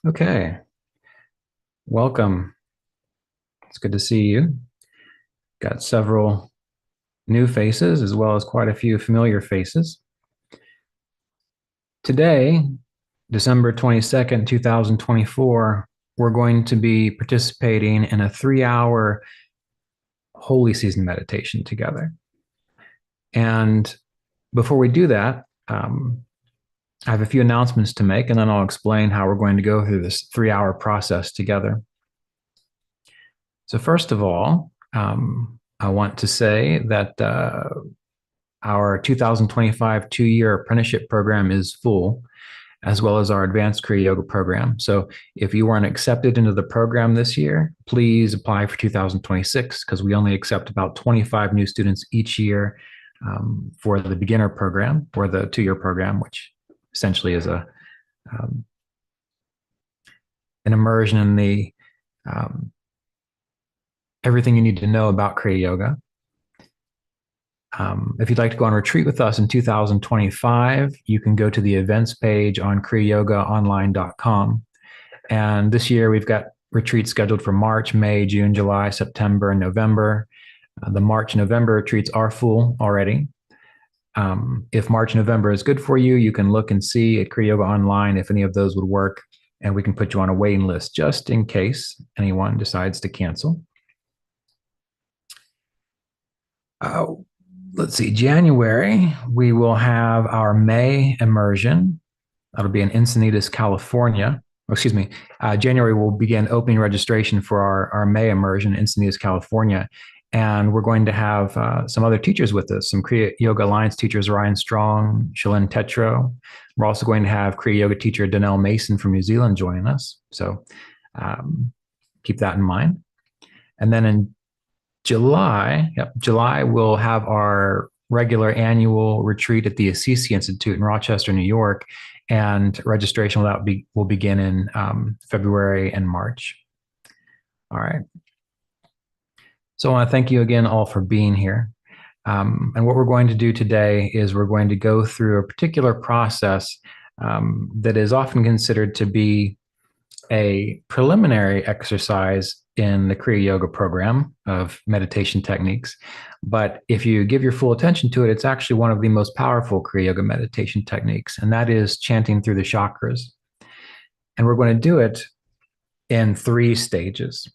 Okay, welcome. It's good to see you. Got several new faces as well as quite a few familiar faces. Today, December 22nd, 2024, we're going to be participating in a 3 hour holy season meditation together. And before we do that, I have a few announcements to make, and then I'll explain how we're going to go through this 3 hour process together. So, first of all, I want to say that our 2025 2 year apprenticeship program is full, as well as our advanced Kriya Yoga program. So if you weren't accepted into the program this year, please apply for 2026 because we only accept about 25 new students each year for the beginner program or the 2 year program, which essentially is um, an immersion in the everything you need to know about Kriya Yoga. If you'd like to go on retreat with us in 2025, you can go to the events page on kriyayogaonline.com. And this year we've got retreats scheduled for March, May, June, July, September, and November. The March and November retreats are full already. If March and November is good for you, you can look and see at Kriya Yoga Online if any of those would work, and we can put you on a waiting list just in case anyone decides to cancel. Let's see, January, we will have our May immersion. That'll be in Encinitas, California. Oh, excuse me. January, we'll begin opening registration for our May immersion in Encinitas, California. And we're going to have some other teachers with us, some Kriya Yoga Alliance teachers, Ryan Strong, Shalyn Tetro. We're also going to have Kriya Yoga teacher Danelle Mason from New Zealand joining us. So keep that in mind. And then in July, we'll have our regular annual retreat at the Assisi Institute in Rochester, New York, and registration will begin in February and March. All right. So I want to thank you again all for being here. And what we're going to do today is we're going to go through a particular process that is often considered to be a preliminary exercise in the Kriya Yoga program of meditation techniques. But if you give your full attention to it, it's actually one of the most powerful Kriya Yoga meditation techniques, and that is chanting through the chakras. And we're going to do it in 3 stages.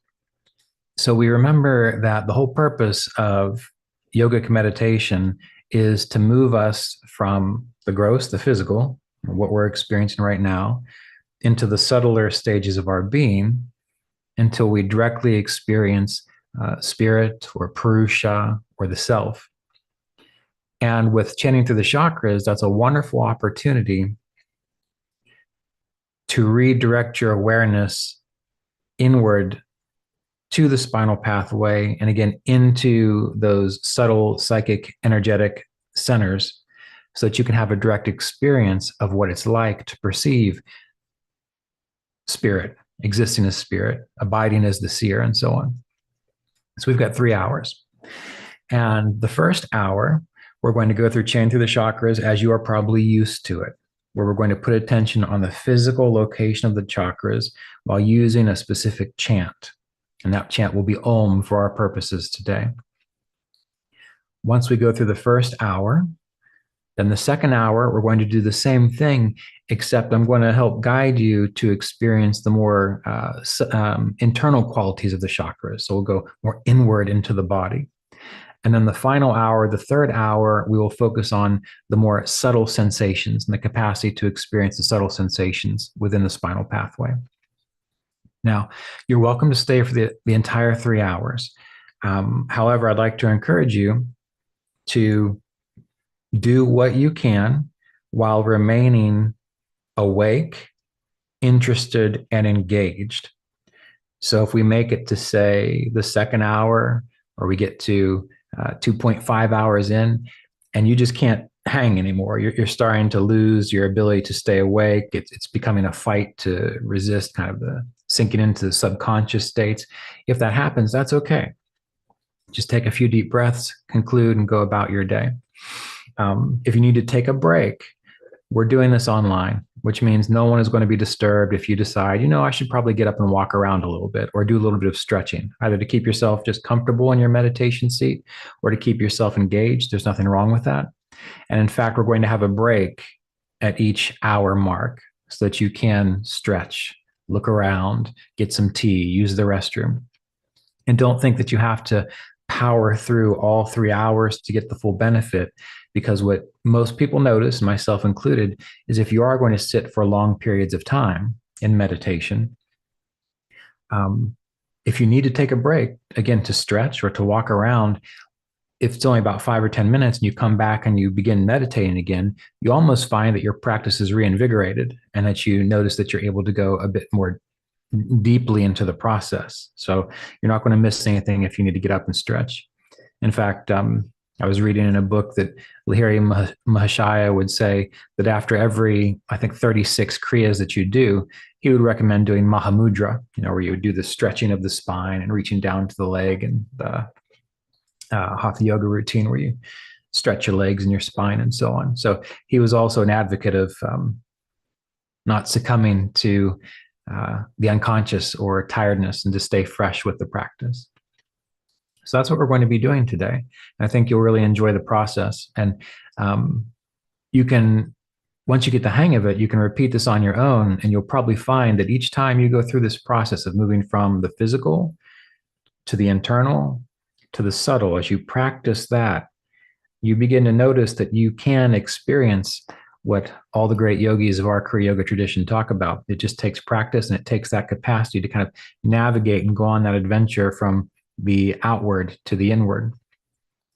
So we remember that the whole purpose of yogic meditation is to move us from the gross, the physical, what we're experiencing right now, into the subtler stages of our being until we directly experience spirit or Purusha or the self. And with chanting through the chakras, that's a wonderful opportunity to redirect your awareness inward to the spinal pathway and again into those subtle psychic energetic centers so that you can have a direct experience of what it's like to perceive spirit, existing as spirit, abiding as the seer, and so on. So we've got 3 hours. And the first hour, we're going to go through chanting through the chakras as you are probably used to it, where we're going to put attention on the physical location of the chakras while using a specific chant. And that chant will be Om for our purposes today. Once we go through the first hour, then the second hour, we're going to do the same thing, except I'm going to help guide you to experience the more internal qualities of the chakras. So we'll go more inward into the body. And then the final hour, the third hour, we will focus on the more subtle sensations and the capacity to experience the subtle sensations within the spinal pathway. Now, you're welcome to stay for the entire 3 hours. However, I'd like to encourage you to do what you can while remaining awake, interested, and engaged. So if we make it to, say, the second hour, or we get to 2.5 hours in, and you just can't hang anymore, you're starting to lose your ability to stay awake. It's becoming a fight to resist kind of the sinking into the subconscious states. If that happens, that's okay. Just take a few deep breaths, conclude, and go about your day. If you need to take a break, We're doing this online, which means no one is going to be disturbed if you decide, I should probably get up and walk around a little bit or do a little bit of stretching, either to keep yourself just comfortable in your meditation seat or to keep yourself engaged. There's nothing wrong with that. And in fact, we're going to have a break at each hour mark so that you can stretch, look around, get some tea, use the restroom. And don't think that you have to power through all 3 hours to get the full benefit, because what most people notice, myself included, is if you are going to sit for long periods of time in meditation, if you need to take a break, again, to stretch or to walk around, if it's only about 5 or 10 minutes and you come back and you begin meditating again, you almost find that your practice is reinvigorated and that you notice that you're able to go a bit more deeply into the process. So you're not going to miss anything if you need to get up and stretch. In fact, I was reading in a book that Lahiri Mahashaya would say that after every, I think, 36 kriyas that you do, he would recommend doing Mahamudra, where you would do the stretching of the spine and reaching down to the leg, and the Hatha yoga routine where you stretch your legs and your spine and so on. So he was also an advocate of not succumbing to the unconscious or tiredness and to stay fresh with the practice. So that's what we're going to be doing today. And I think you'll really enjoy the process. And you can, once you get the hang of it, you can repeat this on your own, and you'll probably find that each time you go through this process of moving from the physical to the internal to the subtle, as you practice that, you begin to notice that you can experience what all the great yogis of our Kriya Yoga tradition talk about. It just takes practice, and it takes that capacity to kind of navigate and go on that adventure from the outward to the inward.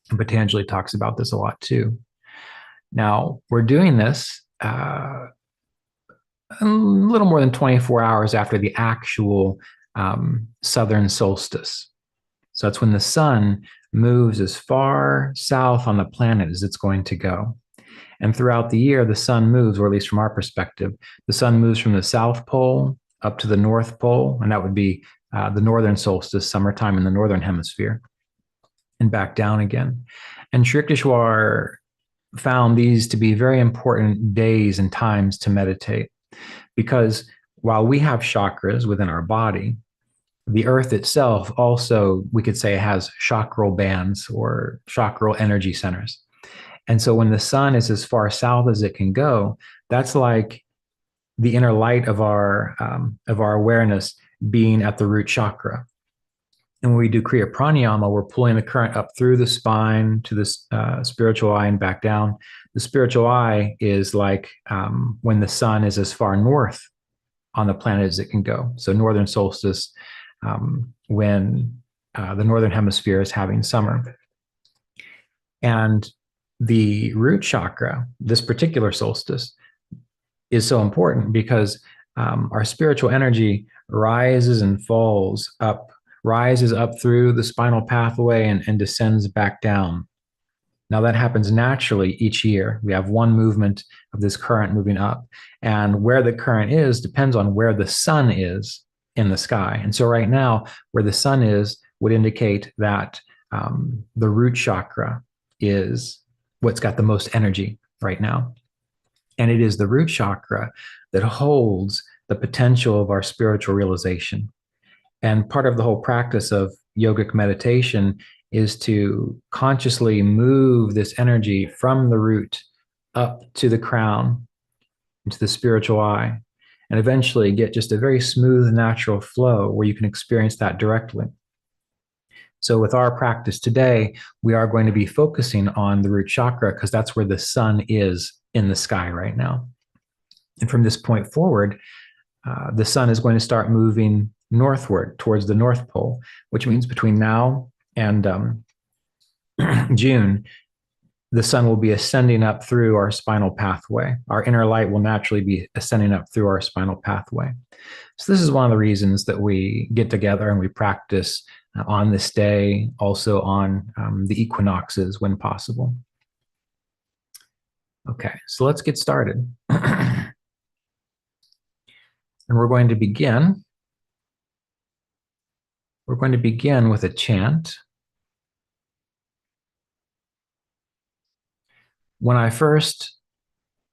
And Patanjali talks about this a lot too. Now, we're doing this a little more than 24 hours after the actual southern solstice. So that's when the sun moves as far south on the planet as it's going to go. And throughout the year, the sun moves, or at least from our perspective, the sun moves from the South Pole up to the North Pole, and that would be the northern solstice, summertime in the northern hemisphere, and back down again. And Sri Yukteswar found these to be very important days and times to meditate, because while we have chakras within our body, the earth itself also, we could say, has chakral bands or chakral energy centers. And so when the sun is as far south as it can go, that's like the inner light of our awareness being at the root chakra. And when we do Kriya Pranayama, we're pulling the current up through the spine to the spiritual eye and back down. The spiritual eye is like when the sun is as far north on the planet as it can go. So northern solstice, when the northern hemisphere is having summer. And the root chakra, this particular solstice, is so important because our spiritual energy rises and falls up, rises up through the spinal pathway and descends back down. Now that happens naturally each year. We have one movement of this current moving up, and where the current is depends on where the sun is in the sky. And so right now, where the sun is would indicate that the root chakra is what's got the most energy right now. And it is the root chakra that holds the potential of our spiritual realization. And part of the whole practice of yogic meditation is to consciously move this energy from the root up to the crown, into the spiritual eye, and eventually get just a very smooth, natural flow where you can experience that directly. So with our practice today, we are going to be focusing on the root chakra because that's where the sun is in the sky right now. And from this point forward, the sun is going to start moving northward towards the North Pole, which means between now and June, the sun will be ascending up through our spinal pathway. Our inner light will naturally be ascending up through our spinal pathway. So this is one of the reasons that we get together and we practice on this day, also on the equinoxes when possible. Okay, so let's get started. And we're going to begin with a chant. When I first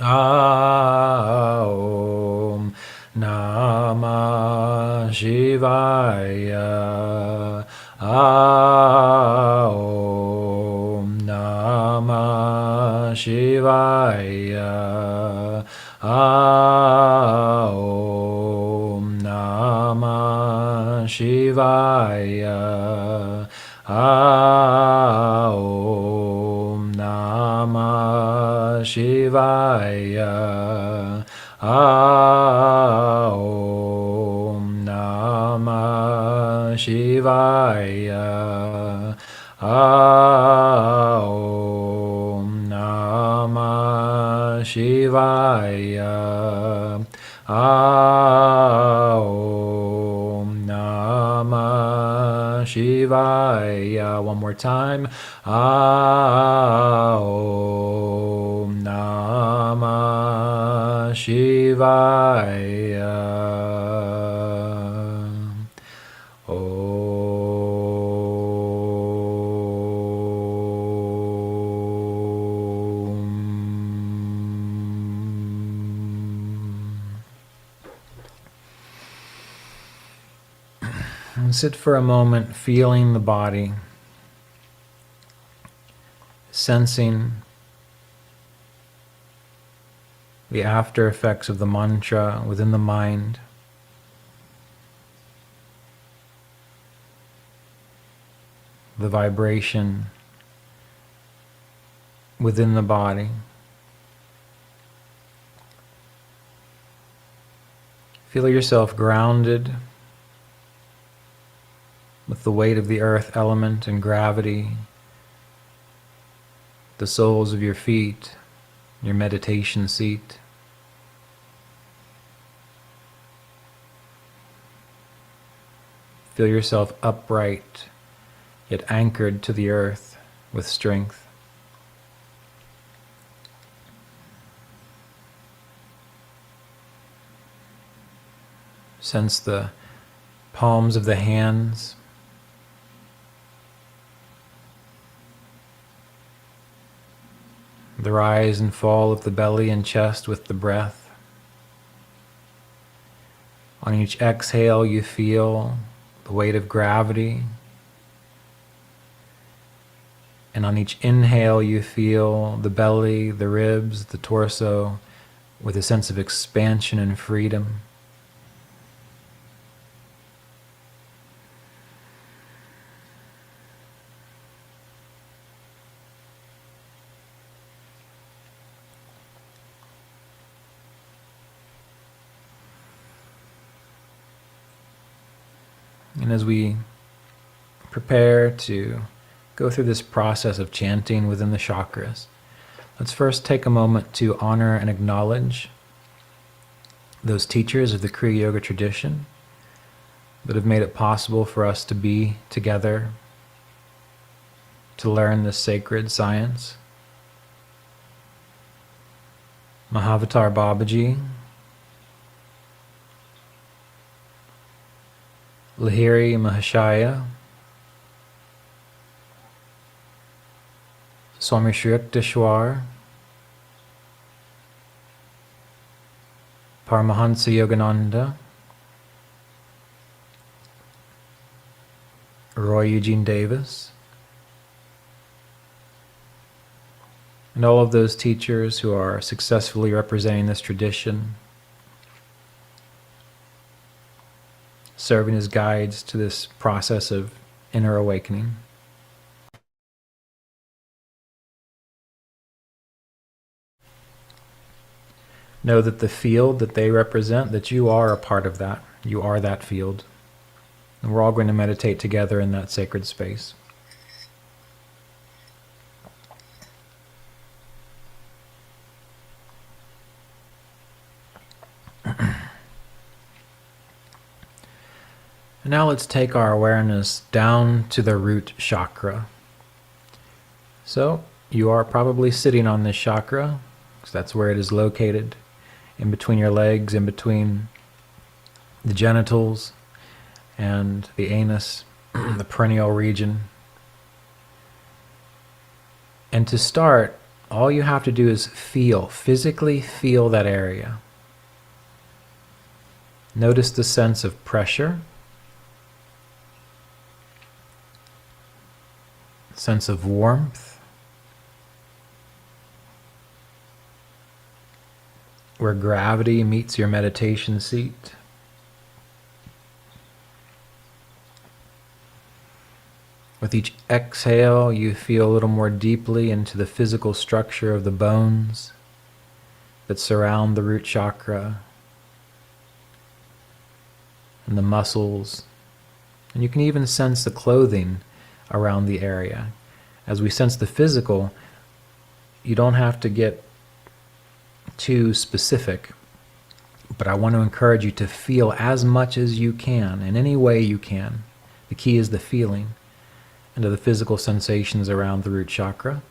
Om Namah Shivaya. Om Namah Shivaya. Om Namah Shivaya. Om Namah Shivaya. Om Namah Shivaya. Om Namah Shivaya. Om Namah Shivaya. One more time. Om Namah Shivaya. And sit for a moment, feeling the body, sensing the after effects of the mantra within the mind. The vibration within the body. Feel yourself grounded with the weight of the earth element and gravity, the soles of your feet, your meditation seat. Feel yourself upright, yet anchored to the earth with strength. Sense the palms of the hands, the rise and fall of the belly and chest with the breath. On each exhale, you feel the weight of gravity. And on each inhale, you feel the belly, the ribs, the torso, with a sense of expansion and freedom. And as we prepare to go through this process of chanting within the chakras, let's first take a moment to honor and acknowledge those teachers of the Kriya Yoga tradition that have made it possible for us to be together, to learn this sacred science. Mahavatar Babaji, Lahiri Mahashaya, Swami Shri Yukteswar, Paramahansa Yogananda, Roy Eugene Davis, and all of those teachers who are successfully representing this tradition, serving as guides to this process of inner awakening. Know that the field that they represent, that you are a part of that. You are that field. And we're all going to meditate together in that sacred space. And now let's take our awareness down to the root chakra. So you are probably sitting on this chakra, because that's where it is located, in between your legs, in between the genitals and the anus, the perineal region. And to start, All you have to do is feel, physically feel that area. Notice the sense of pressure, sense of warmth, where gravity meets your meditation seat. With each exhale, you feel a little more deeply into the physical structure of the bones that surround the root chakra and the muscles. And you can even sense the clothing around the area. As we sense the physical, you don't have to get too specific, but I want to encourage you to feel as much as you can, in any way you can. The key is the feeling, into the physical sensations around the root chakra.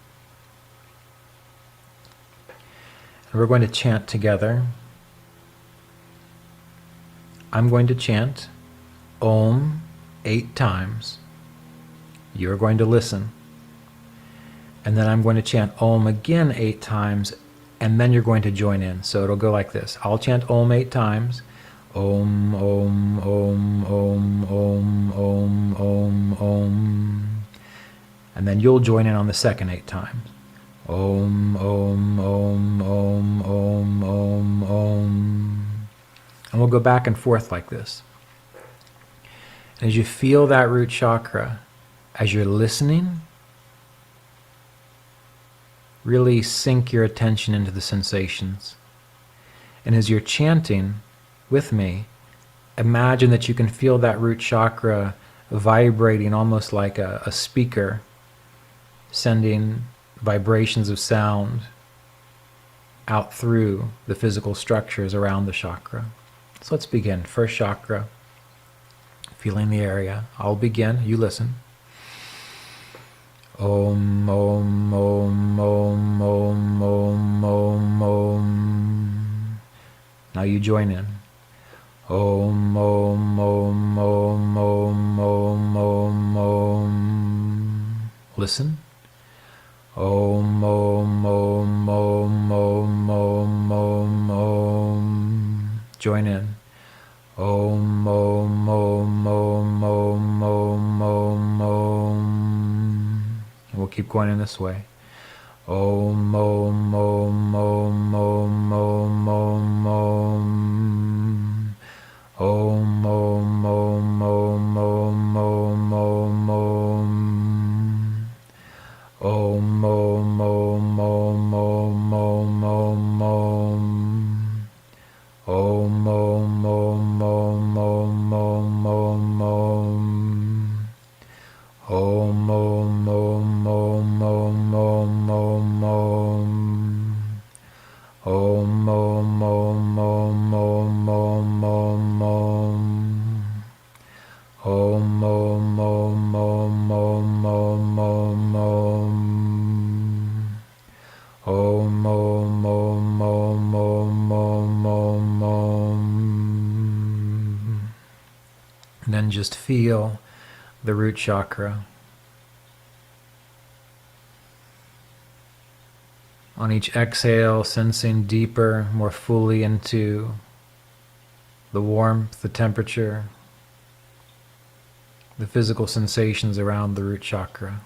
And we're going to chant together. I'm going to chant Om 8 times. You're going to listen. And then I'm going to chant Om again 8 times, and then you're going to join in. So it'll go like this. I'll chant Om 8 times. Om, Om, Om, Om, Om, Om, Om, Om. And then you'll join in on the second 8 times. Om, Om, Om, Om, Om, Om, Om. And we'll go back and forth like this. And as you feel that root chakra, as you're listening, really sink your attention into the sensations. And as you're chanting with me, imagine that you can feel that root chakra vibrating almost like a speaker, sending vibrations of sound out through the physical structures around the chakra. So let's begin. First chakra, feeling the area. I'll begin, you listen. Om, Om, Om, Om, Om, Om, Om, Om. Now you join in. Om, Om, Om, Om, Om, Om, Om, Om. Listen. Om, Om, Om, Om, Om, Om, Om, Om. Join in. Om, Om, Om, Om, Om, Om, Om, Om. We'll keep going in this way. Om, Om, Om, Om, Om, Om, Om, Om. Om, Om, Om, Om, Om, Om, Om, Om. Om, Om, Om, Om, Om, Om, Om, Om. Om, Om, Om, Om, Om, Om, Om, Om. Om, Om, Om, Om, Om, Om, Om, Om. Om, Om, Om, Om, Om, Om, Om, Om. Om, Om, Om, Om, Om, Om, Om, Om. Om, Om, Om, Om, Om, Om, Om, Om. And then just feel the root chakra. On each exhale, sensing deeper, more fully into the warmth, the temperature, the physical sensations around the root chakra.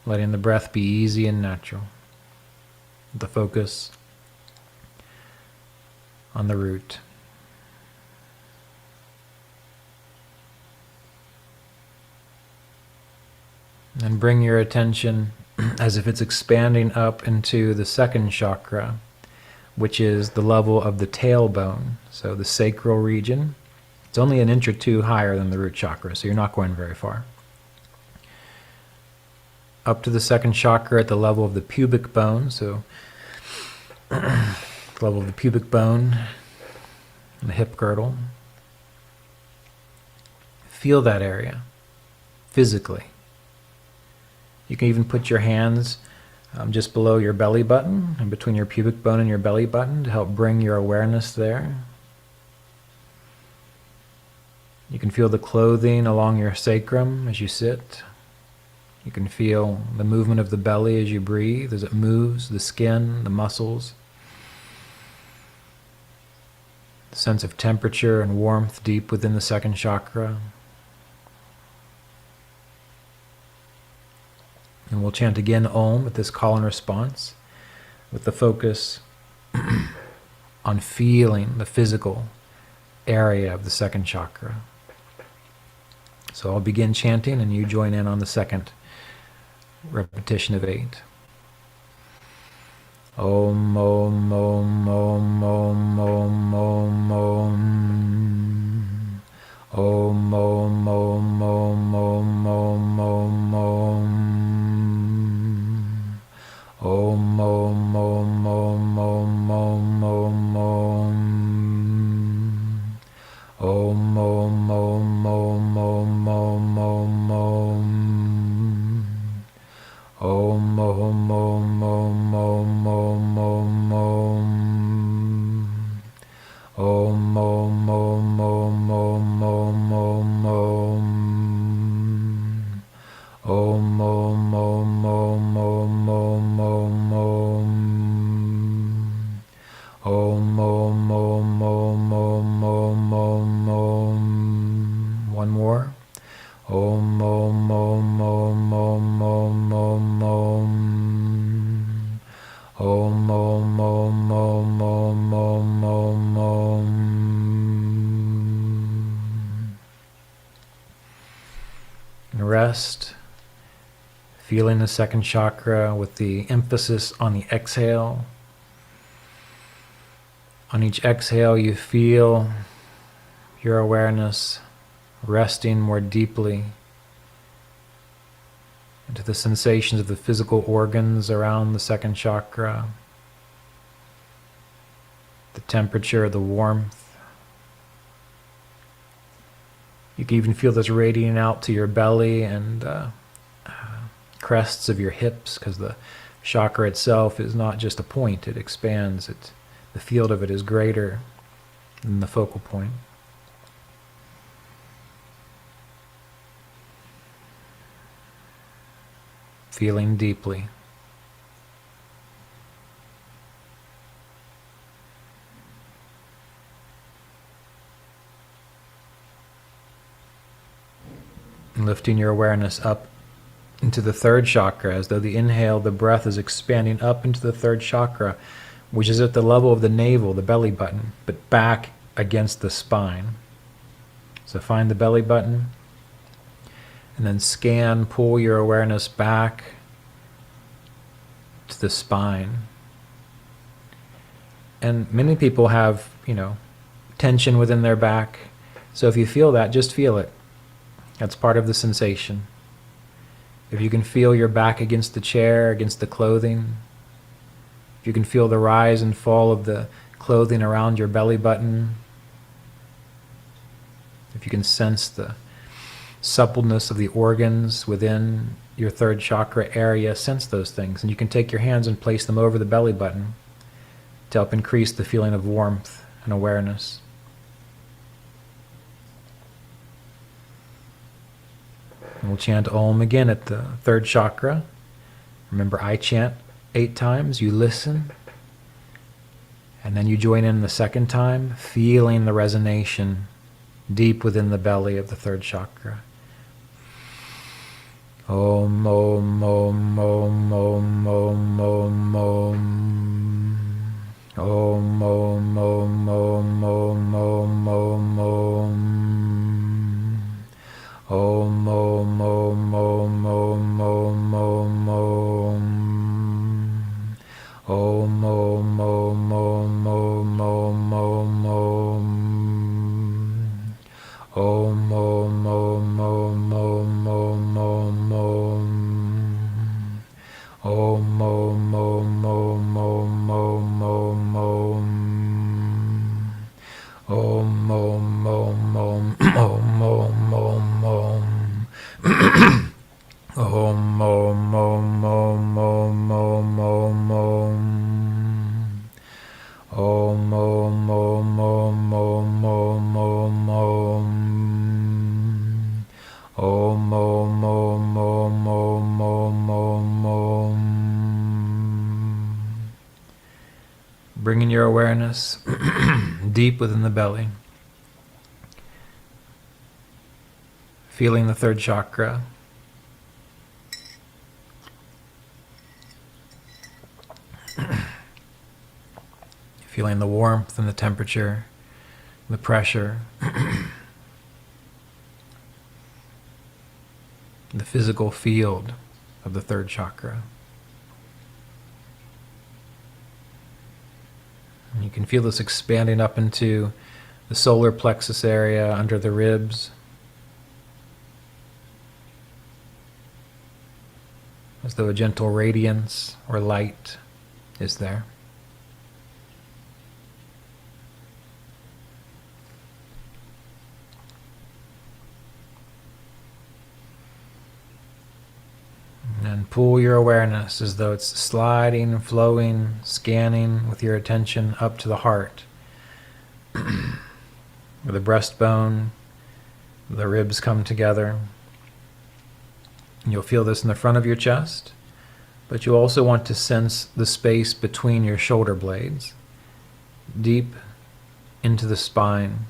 Letting the breath be easy and natural. The focus on the root. And bring your attention as if it's expanding up into the second chakra, which is the level of the tailbone, so the sacral region. It's only an inch or two higher than the root chakra, so you're not going very far. Up to the second chakra at the level of the pubic bone, so level of the pubic bone and the hip girdle. Feel that area physically. You can even put your hands just below your belly button and between your pubic bone and your belly button to help bring your awareness there. You can feel the clothing along your sacrum as you sit. You can feel the movement of the belly as you breathe, as it moves, the skin, the muscles. The sense of temperature and warmth deep within the second chakra. And we'll chant again Om with this call and response, with the focus on feeling the physical area of the second chakra. So I'll begin chanting and you join in on the second repetition of 8. Om, Om, Om, Om, Om, Om, Om, Om. Om, Om, Om, Om, Om, Om, Om, Om. Om, Om, Om, Om, Om, Om, Om, Om. Om, Om, Om, Om, Om, Om, Om, Om. Om, Om, Om, Om, Om, Om, Om, Om. Om, Om, Om, Om, Om, Om, Om, Om. Om, Om, Om, Om, Om, Om, Om, Om. Om, Om, Om, Om, Om, Om, Om, Om. One more. Om, Om, Om, Om, Om, Om, Om, Om. Om, Om, Om, Om, Om, Om, Om, Om. And rest, feeling the second chakra with the emphasis on the exhale. On each exhale, you feel your awareness resting more deeply into the sensations of the physical organs around the second chakra, the temperature, the warmth. You can even feel this radiating out to your belly and crests of your hips, because the chakra itself is not just a point, it expands. The field of it is greater than the focal point. Feeling deeply. And lifting your awareness up into the third chakra, as though the inhale, the breath is expanding up into the third chakra, which is at the level of the navel, the belly button, but back against the spine. So find the belly button, and then scan, pull your awareness back to the spine. And many people have, tension within their back. So if you feel that, just feel it. That's part of the sensation. If you can feel your back against the chair, against the clothing, if you can feel the rise and fall of the clothing around your belly button, if you can sense the suppleness of the organs within your third chakra area, sense those things. And you can take your hands and place them over the belly button to help increase the feeling of warmth and awareness. And we'll chant Om again at the third chakra. Remember, I chant 8 times, you listen, and then you join in the second time, feeling the resonation deep within the belly of the third chakra. Om, Om, Om, Om, Om, Om, Om, Om. Om, Om, Om, Om, Om, Om, Om, Om. Om, Om, Om, Om, Om, Om, Om, Om. Om, Om, Om, Om, Om, Om, Om, Om. Om, Om, Om, Om, Om, Om, Om, Om. Om, Om, Om, Om, Om, Om, Om, Om. Om. Om, om, om, om, om, om, om, om. Om, om, om, om, om, om, om, om. Bringing your awareness deep within the belly. Feeling the third chakra. Feeling the warmth and the temperature, the pressure, the physical field of the third chakra. And you can feel this expanding up into the solar plexus area under the ribs, as though a gentle radiance or light is there. And pull your awareness as though it's sliding, flowing, scanning with your attention up to the heart, where the breastbone, the ribs come together. And you'll feel this in the front of your chest, but you also want to sense the space between your shoulder blades, deep into the spine.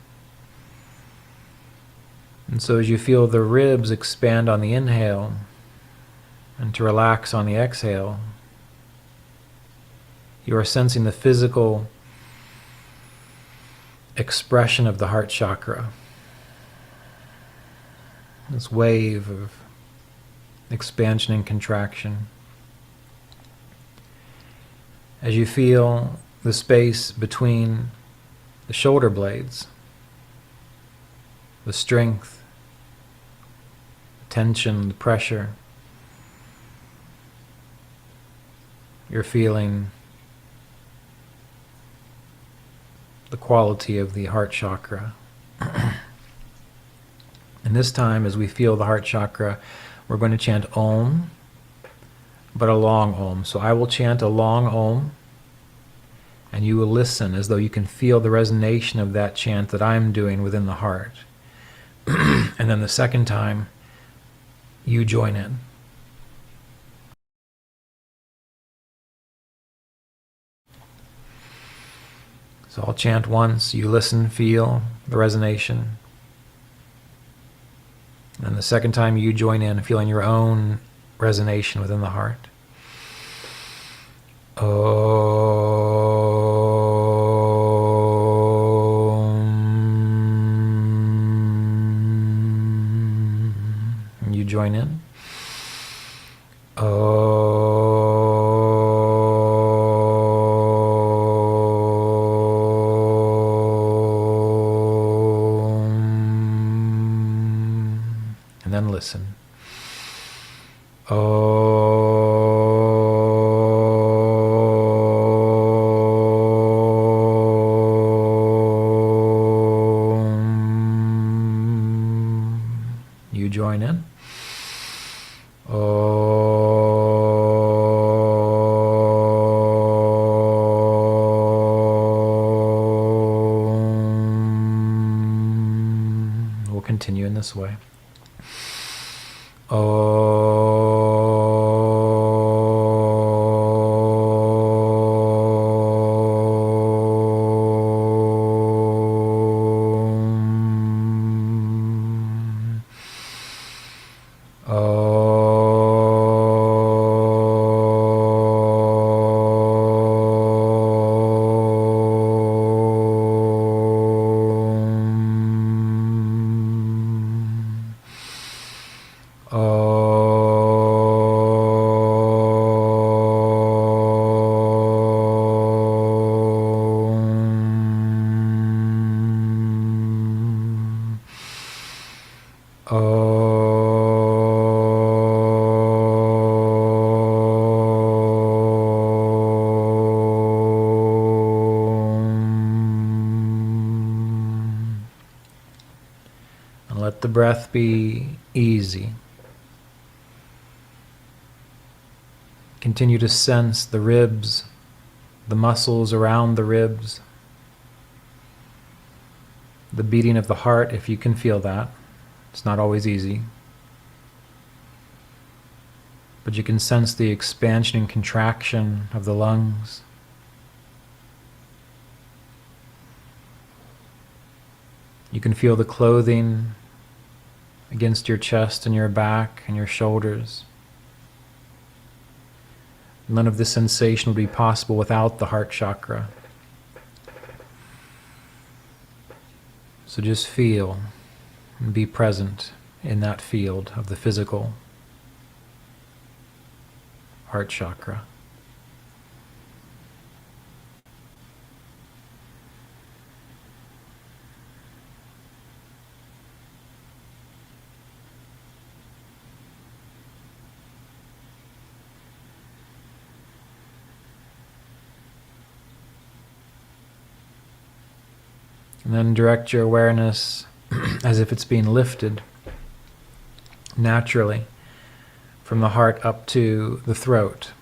And so as you feel the ribs expand on the inhale, and to relax on the exhale, you are sensing the physical expression of the heart chakra. This wave of expansion and contraction. As you feel the space between the shoulder blades, the strength, the tension, the pressure, you're feeling the quality of the heart chakra. And this time, as we feel the heart chakra, we're going to chant Om, but a long Om. So I will chant a long Om, and you will listen as though you can feel the resonation of that chant that I'm doing within the heart. And then the second time, you join in. So I'll chant once, you listen, feel the resonation. And the second time you join in, feeling your own resonation within the heart. Om. And you join in. And then listen. You join in. We'll continue in this way. And let the breath be easy. Continue to sense the ribs the muscles around the ribs, the beating of the heart, if you can feel that. It's not always easy. But you can sense the expansion and contraction of the lungs. You can feel the clothing against your chest and your back and your shoulders. None of this sensation would be possible without the heart chakra. So just feel and be present in that field of the physical heart chakra. And then direct your awareness as if it's being lifted naturally from the heart up to the throat.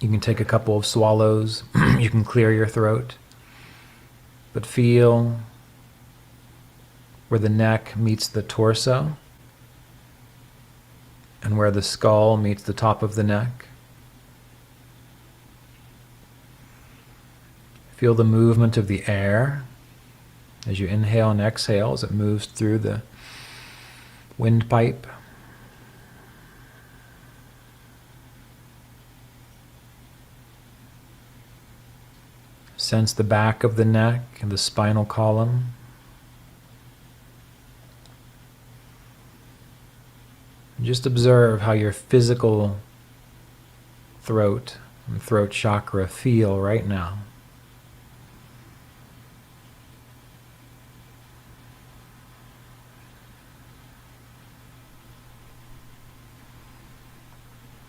You can take a couple of swallows. You can clear your throat. But feel where the neck meets the torso and where the skull meets the top of the neck. Feel the movement of the air as you inhale and exhale as it moves through the windpipe. Sense the back of the neck and the spinal column. And just observe how your physical throat and throat chakra feel right now.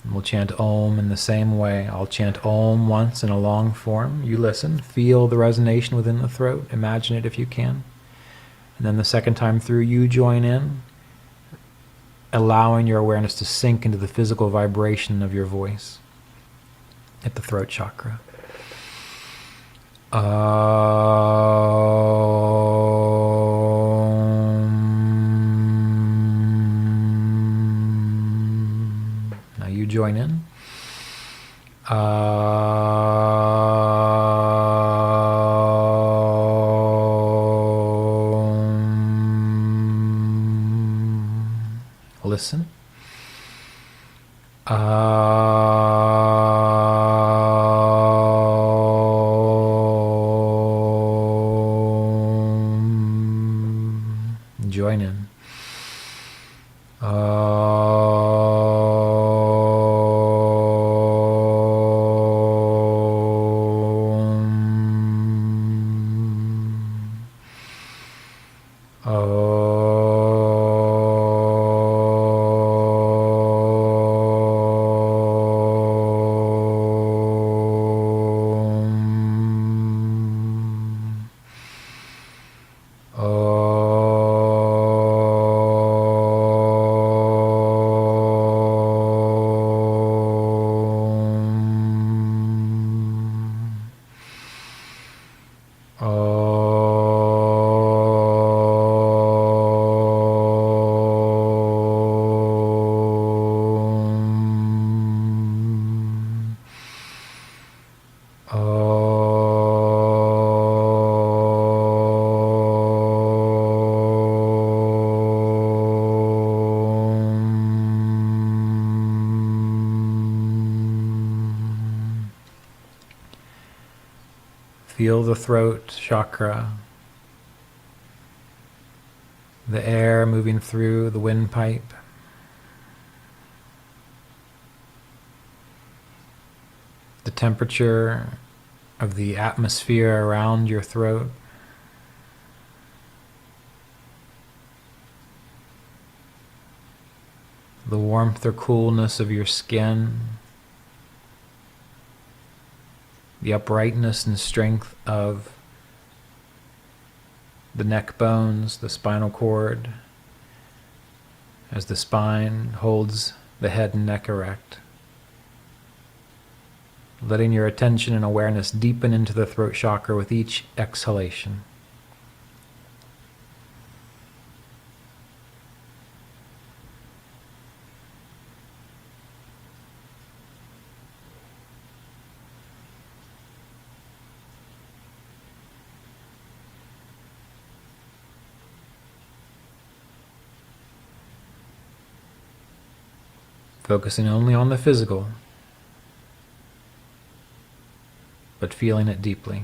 We'll chant Om in the same way. I'll chant Om once in a long form. You listen. Feel the resonation within the throat. Imagine it if you can. And then the second time through, you join in, allowing your awareness to sink into the physical vibration of your voice at the throat chakra. Join in. Listen. Join in. Feel the throat chakra, the air moving through the windpipe. The temperature of the atmosphere around your throat. The warmth or coolness of your skin. The uprightness and strength of the neck bones, the spinal cord, as the spine holds the head and neck erect. letting your attention and awareness deepen into the throat chakra with each exhalation. Focusing only on the physical, but feeling it deeply.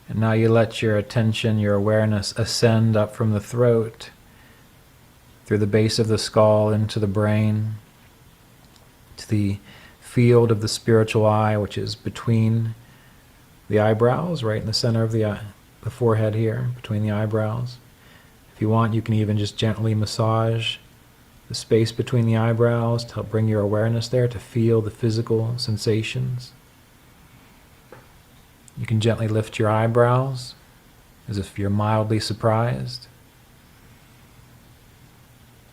And now you let your attention, your awareness ascend up from the throat, through the base of the skull, into the brain, to the field of the spiritual eye, which is between the eyebrows, right in the center of the forehead here, between the eyebrows. If you want, you can even just gently massage the space between the eyebrows to help bring your awareness there, to feel the physical sensations. You can gently lift your eyebrows as if you're mildly surprised,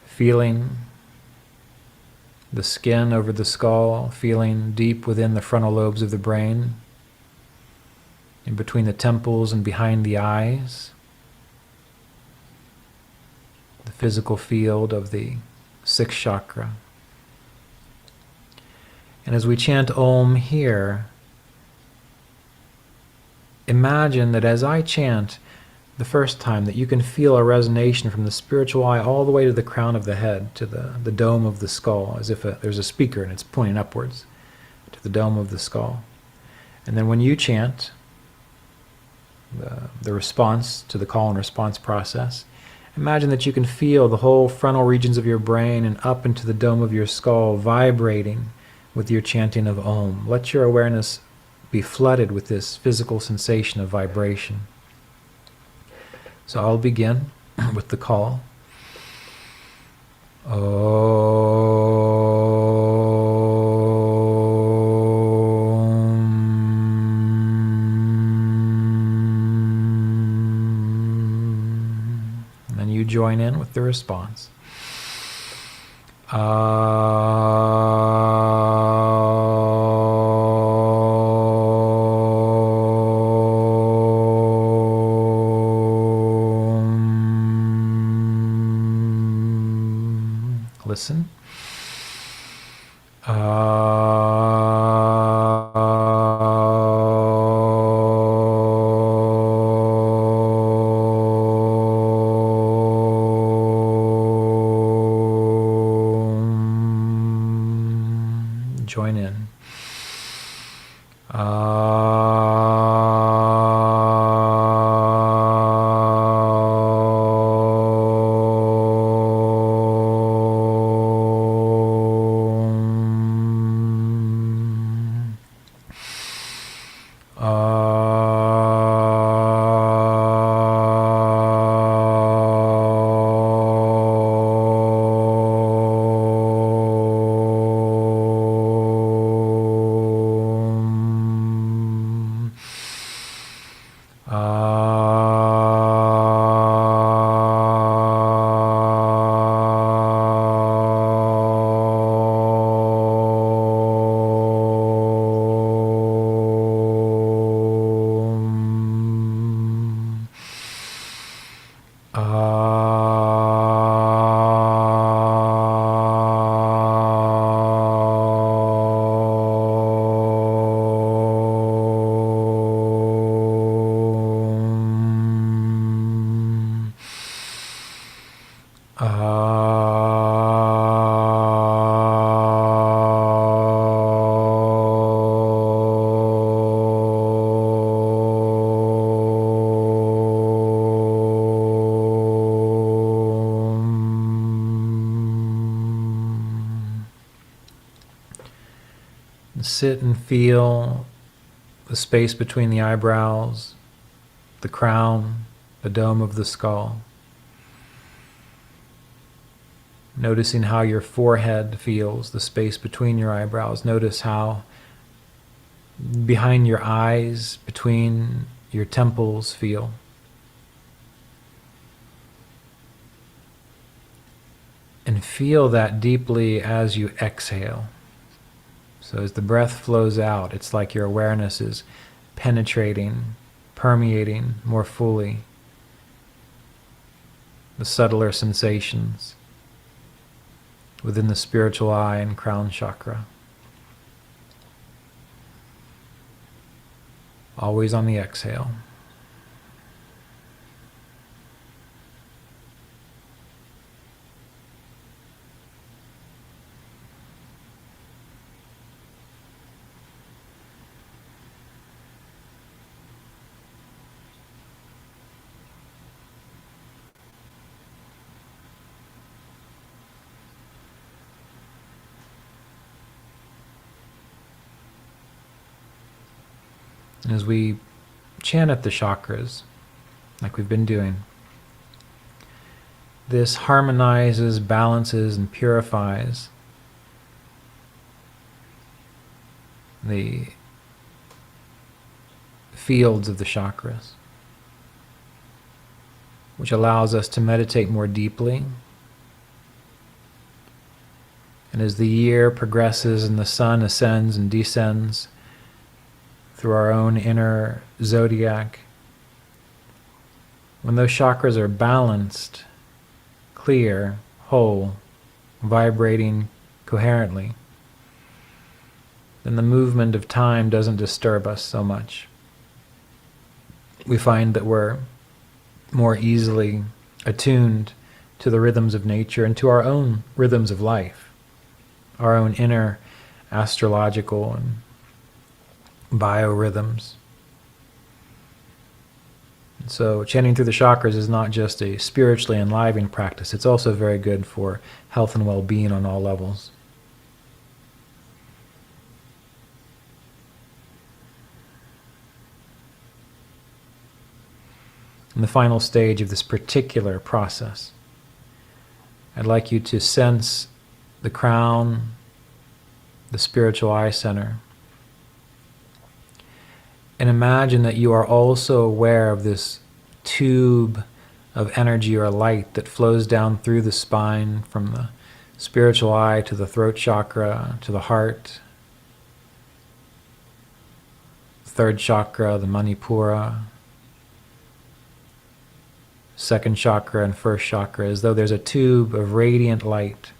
feeling the skin over the skull, feeling deep within the frontal lobes of the brain, in between the temples and behind the eyes, the physical field of the sixth chakra. And as we chant Om here, imagine that as I chant the first time, that you can feel a resonation from the spiritual eye all the way to the crown of the head, to the dome of the skull, as if there's a speaker and it's pointing upwards to the dome of the skull. And then when you chant the response to the call and response process, imagine that you can feel the whole frontal regions of your brain and up into the dome of your skull vibrating with your chanting of Om. Let your awareness be flooded with this physical sensation of vibration. So I'll begin with the call. Join in with the response. Listen. Join in. Sit and feel the space between the eyebrows, the crown, the dome of the skull. Noticing how your forehead feels, the space between your eyebrows. Notice how behind your eyes, between your temples feel. And feel that deeply as you exhale. So as the breath flows out, it's like your awareness is penetrating, permeating more fully the subtler sensations within the spiritual eye and crown chakra. Always on the exhale. And as we chant at the chakras, like we've been doing, this harmonizes, balances, and purifies the fields of the chakras, which allows us to meditate more deeply. And as the year progresses and the sun ascends and descends through our own inner zodiac, when those chakras are balanced, clear, whole, vibrating coherently, then the movement of time doesn't disturb us so much. We find that we're more easily attuned to the rhythms of nature and to our own rhythms of life, our own inner astrological and biorhythms. And so chanting through the chakras is not just a spiritually enlivening practice, it's also very good for health and well-being on all levels. In the final stage of this particular process, I'd like you to sense the crown, the spiritual eye center, and imagine that you are also aware of this tube of energy or light that flows down through the spine from the spiritual eye to the throat chakra, to the heart, third chakra, the Manipura, second chakra and first chakra, as though there's a tube of radiant light,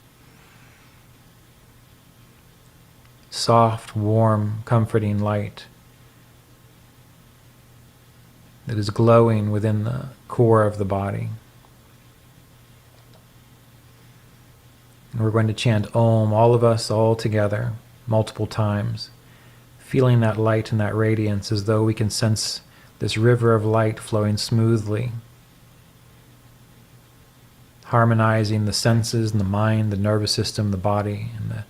soft, warm, comforting light that is glowing within the core of the body. And we're going to chant Om, all of us, all together, multiple times, feeling that light and that radiance as though we can sense this river of light flowing smoothly, harmonizing the senses and the mind, the nervous system, the body, and the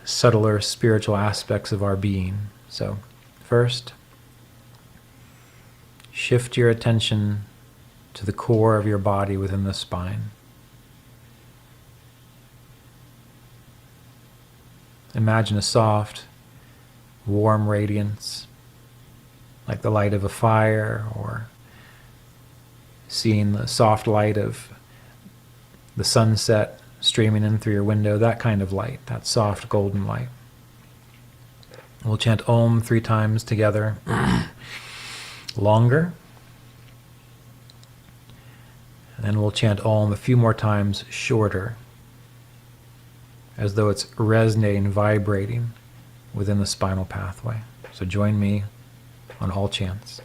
subtler spiritual aspects of our being. So, first, shift your attention to the core of your body within the spine. Imagine a soft, warm radiance, like the light of a fire, or seeing the soft light of the sunset streaming in through your window, that kind of light, that soft golden light. We'll chant Om 3 times together, longer. And then we'll chant Om a few more times shorter, as though it's resonating, vibrating within the spinal pathway. So join me on all chants.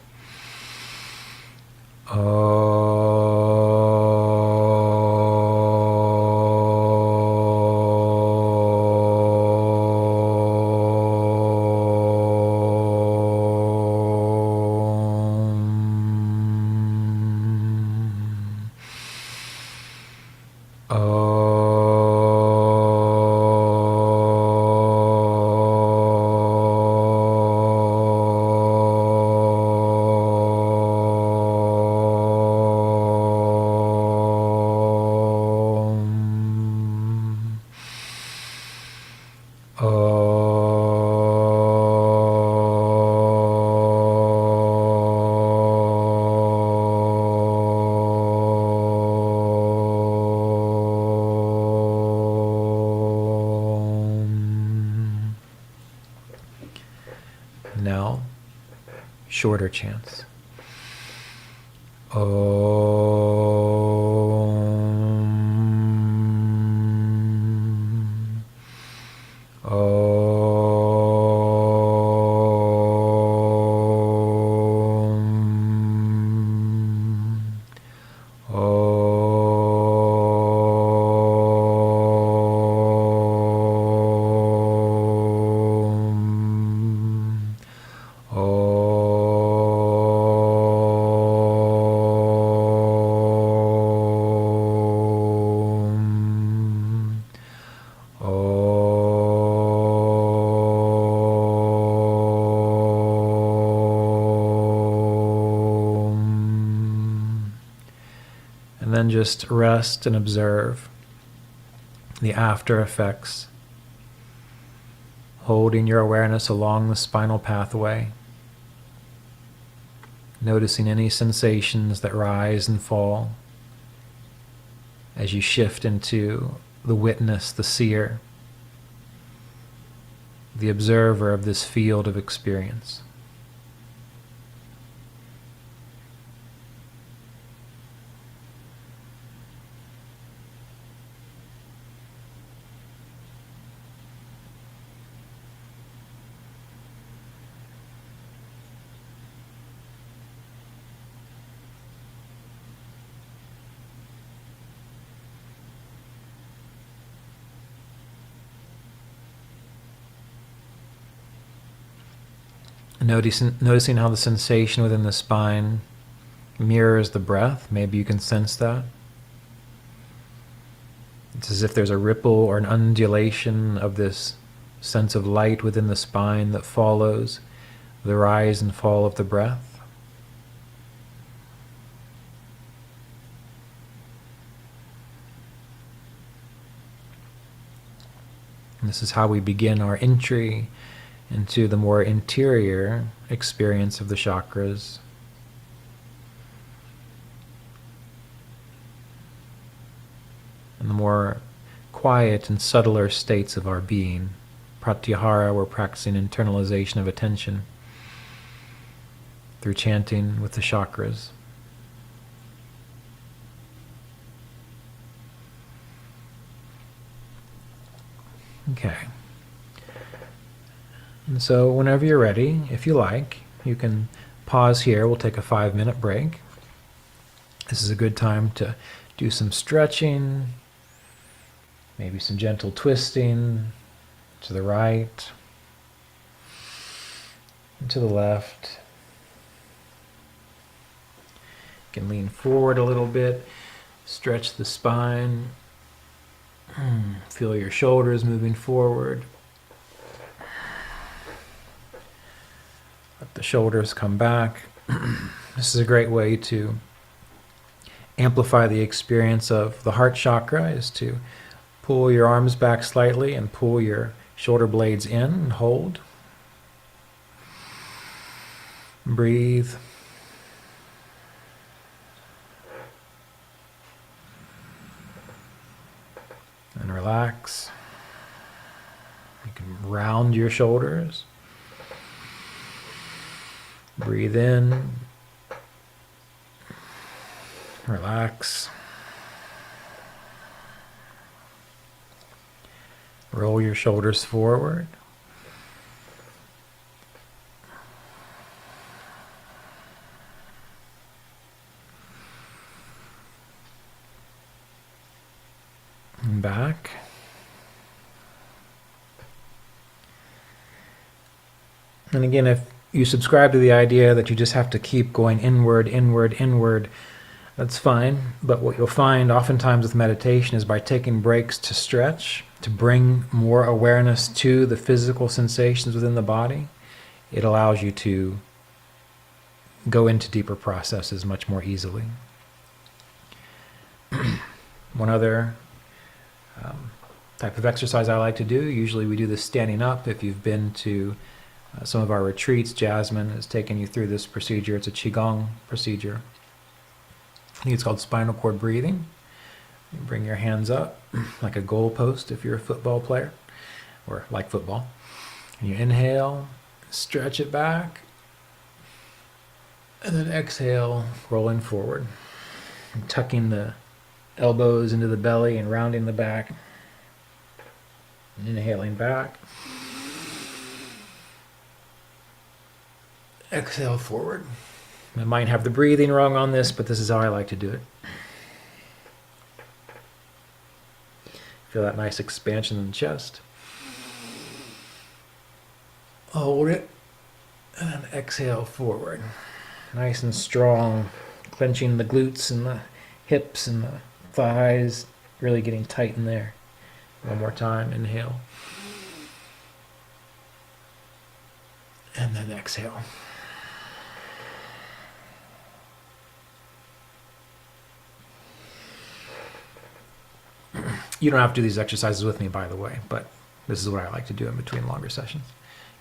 shorter chants. Om. Om. And then just rest and observe the after effects, holding your awareness along the spinal pathway, noticing any sensations that rise and fall as you shift into the witness, the seer, the observer of this field of experience. Noticing how the sensation within the spine mirrors the breath. Maybe you can sense that. It's as if there's a ripple or an undulation of this sense of light within the spine that follows the rise and fall of the breath. And this is how we begin our entry into the more interior experience of the chakras. And the more quiet and subtler states of our being. Pratyahara, we're practicing internalization of attention through chanting with the chakras. Okay. And so whenever you're ready, if you like, you can pause here. We'll take a 5-minute break. This is a good time to do some stretching, maybe some gentle twisting to the right and to the left. You can lean forward a little bit, stretch the spine, feel your shoulders moving forward. Let the shoulders come back. This is a great way to amplify the experience of the heart chakra, is to pull your arms back slightly and pull your shoulder blades in and hold. Breathe. And relax. You can round your shoulders. Breathe in, relax, roll your shoulders forward, and back. And again, if you subscribe to the idea that you just have to keep going inward, inward, inward, that's fine. But what you'll find oftentimes with meditation is by taking breaks to stretch, to bring more awareness to the physical sensations within the body, it allows you to go into deeper processes much more easily. One other type of exercise I like to do, usually we do this standing up. If you've been to some of our retreats, Jasmine has taken you through this procedure. It's a Qigong procedure. I think it's called spinal cord breathing. You bring your hands up like a goalpost if you're a football player, or like football. And you inhale, stretch it back, And then exhale, rolling forward. And tucking the elbows into the belly and rounding the back. Inhaling back. Exhale forward. I might have the breathing wrong on this, but this is how I like to do it. Feel that nice expansion in the chest. Hold it. And then exhale forward. Nice and strong. Clenching the glutes and the hips and the thighs. Really getting tight in there. One more time. Inhale. And then exhale. You don't have to do these exercises with me, by the way, but this is what I like to do in between longer sessions.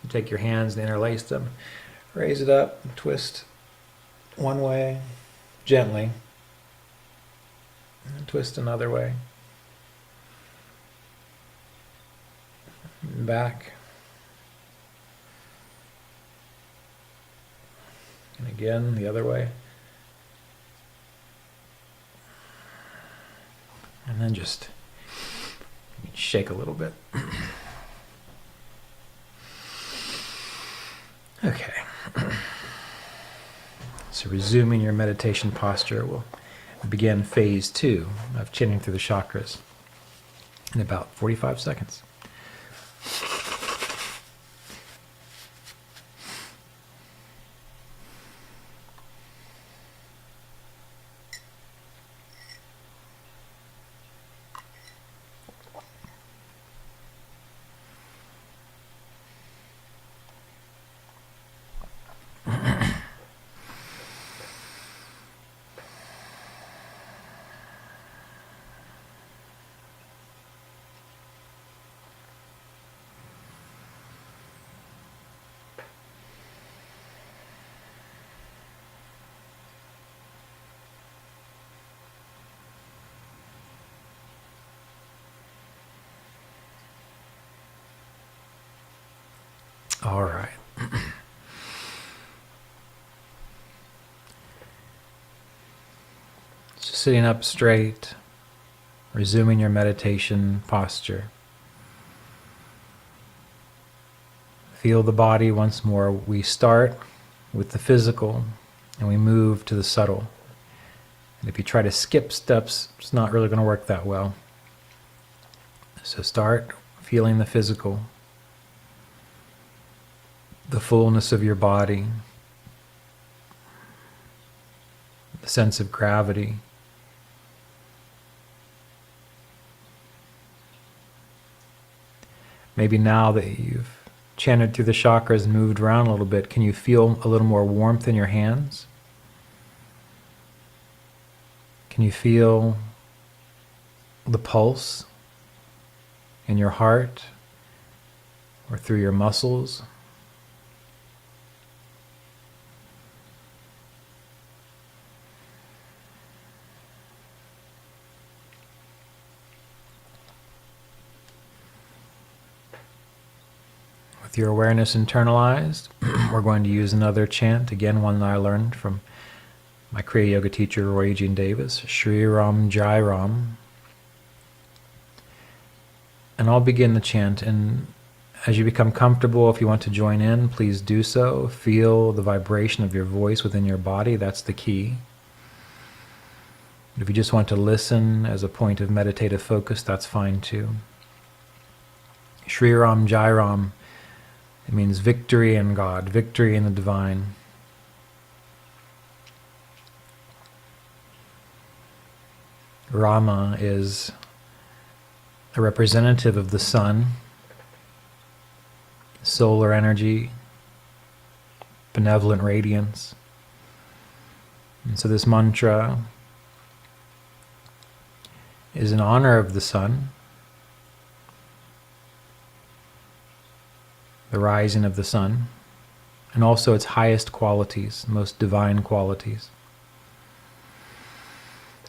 You take your hands and interlace them, raise it up, and twist one way, gently, and twist another way. And back. And again, the other way. And then just shake a little bit. Okay. So resuming your meditation posture, we'll begin phase 2 of chanting through the chakras in about 45 seconds. All right. So sitting up straight, resuming your meditation posture. Feel the body once more. We start with the physical and we move to the subtle. And if you try to skip steps, it's not really going to work that well. So start feeling the physical, the fullness of your body, the sense of gravity. Maybe now that you've chanted through the chakras and moved around a little bit, can you feel a little more warmth in your hands? Can you feel the pulse in your heart or through your muscles? With your awareness internalized, we're going to use another chant, again one that I learned from my Kriya Yoga teacher, Roy Eugene Davis, Shri Ram Jai Ram. And I'll begin the chant, and as you become comfortable, if you want to join in, please do so. Feel the vibration of your voice within your body, that's the key. If you just want to listen as a point of meditative focus, that's fine too. Shri Ram Jai Ram, it means victory in God, victory in the divine. Rama is a representative of the sun, solar energy, benevolent radiance. And so this mantra is in honor of the sun, the rising of the sun, and also its highest qualities, most divine qualities.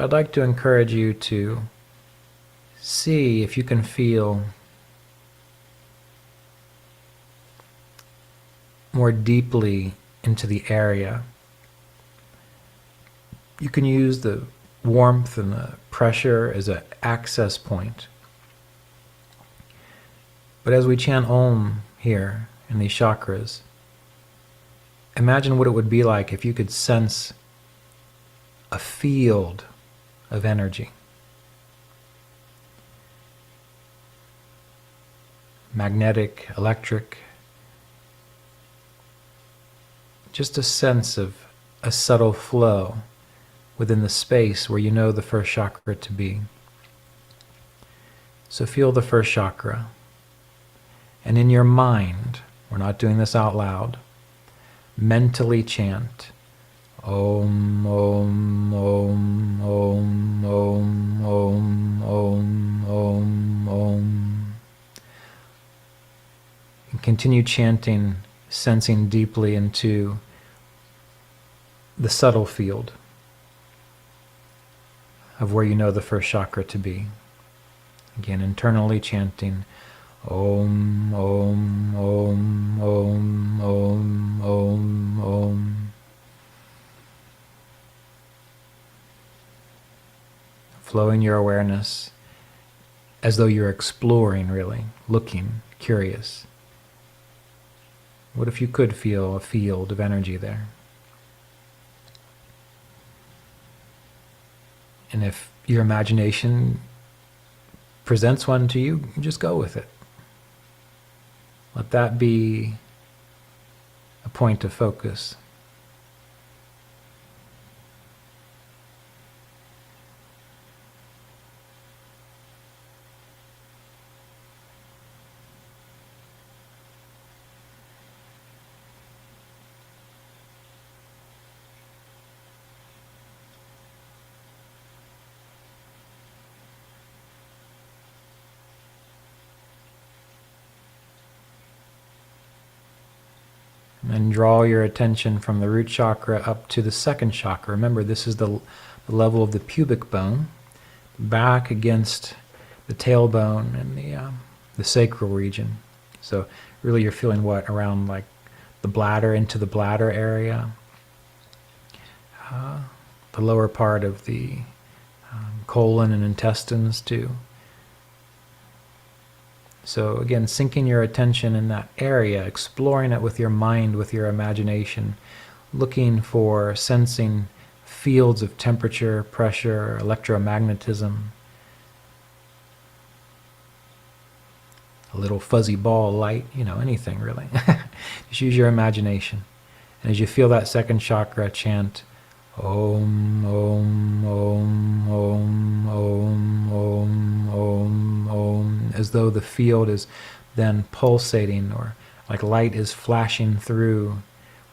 But I'd like to encourage you to see if you can feel more deeply into the area. You can use the warmth and the pressure as an access point. But as we chant Om here in these chakras, imagine what it would be like if you could sense a field of energy. Magnetic, electric, just a sense of a subtle flow within the space where you know the first chakra to be. So feel the first chakra. And in your mind, we're not doing this out loud, mentally chant Om, Om, Om, Om, Om, Om, Om, Om, Om. And continue chanting, sensing deeply into the subtle field of where you know the first chakra to be. Again, internally chanting Om, Om, Om, Om, Om, Om, Om. Flowing your awareness as though you're exploring, really, looking, curious. What if you could feel a field of energy there? And if your imagination presents one to you, just go with it. Let that be a point of focus. And draw your attention from the root chakra up to the second chakra. Remember, this is the level of the pubic bone, back against the tailbone and the sacral region. So really you're feeling what? Around like the bladder, into the bladder area, the lower part of the colon and intestines too. So again, sinking your attention in that area, exploring it with your mind, with your imagination, looking for, sensing fields of temperature, pressure, electromagnetism, a little fuzzy ball light, anything really. Just use your imagination. And as you feel that second chakra, chant Om, Om, Om, Om, Om, Om, Om, Om, as though the field is then pulsating, or like light is flashing through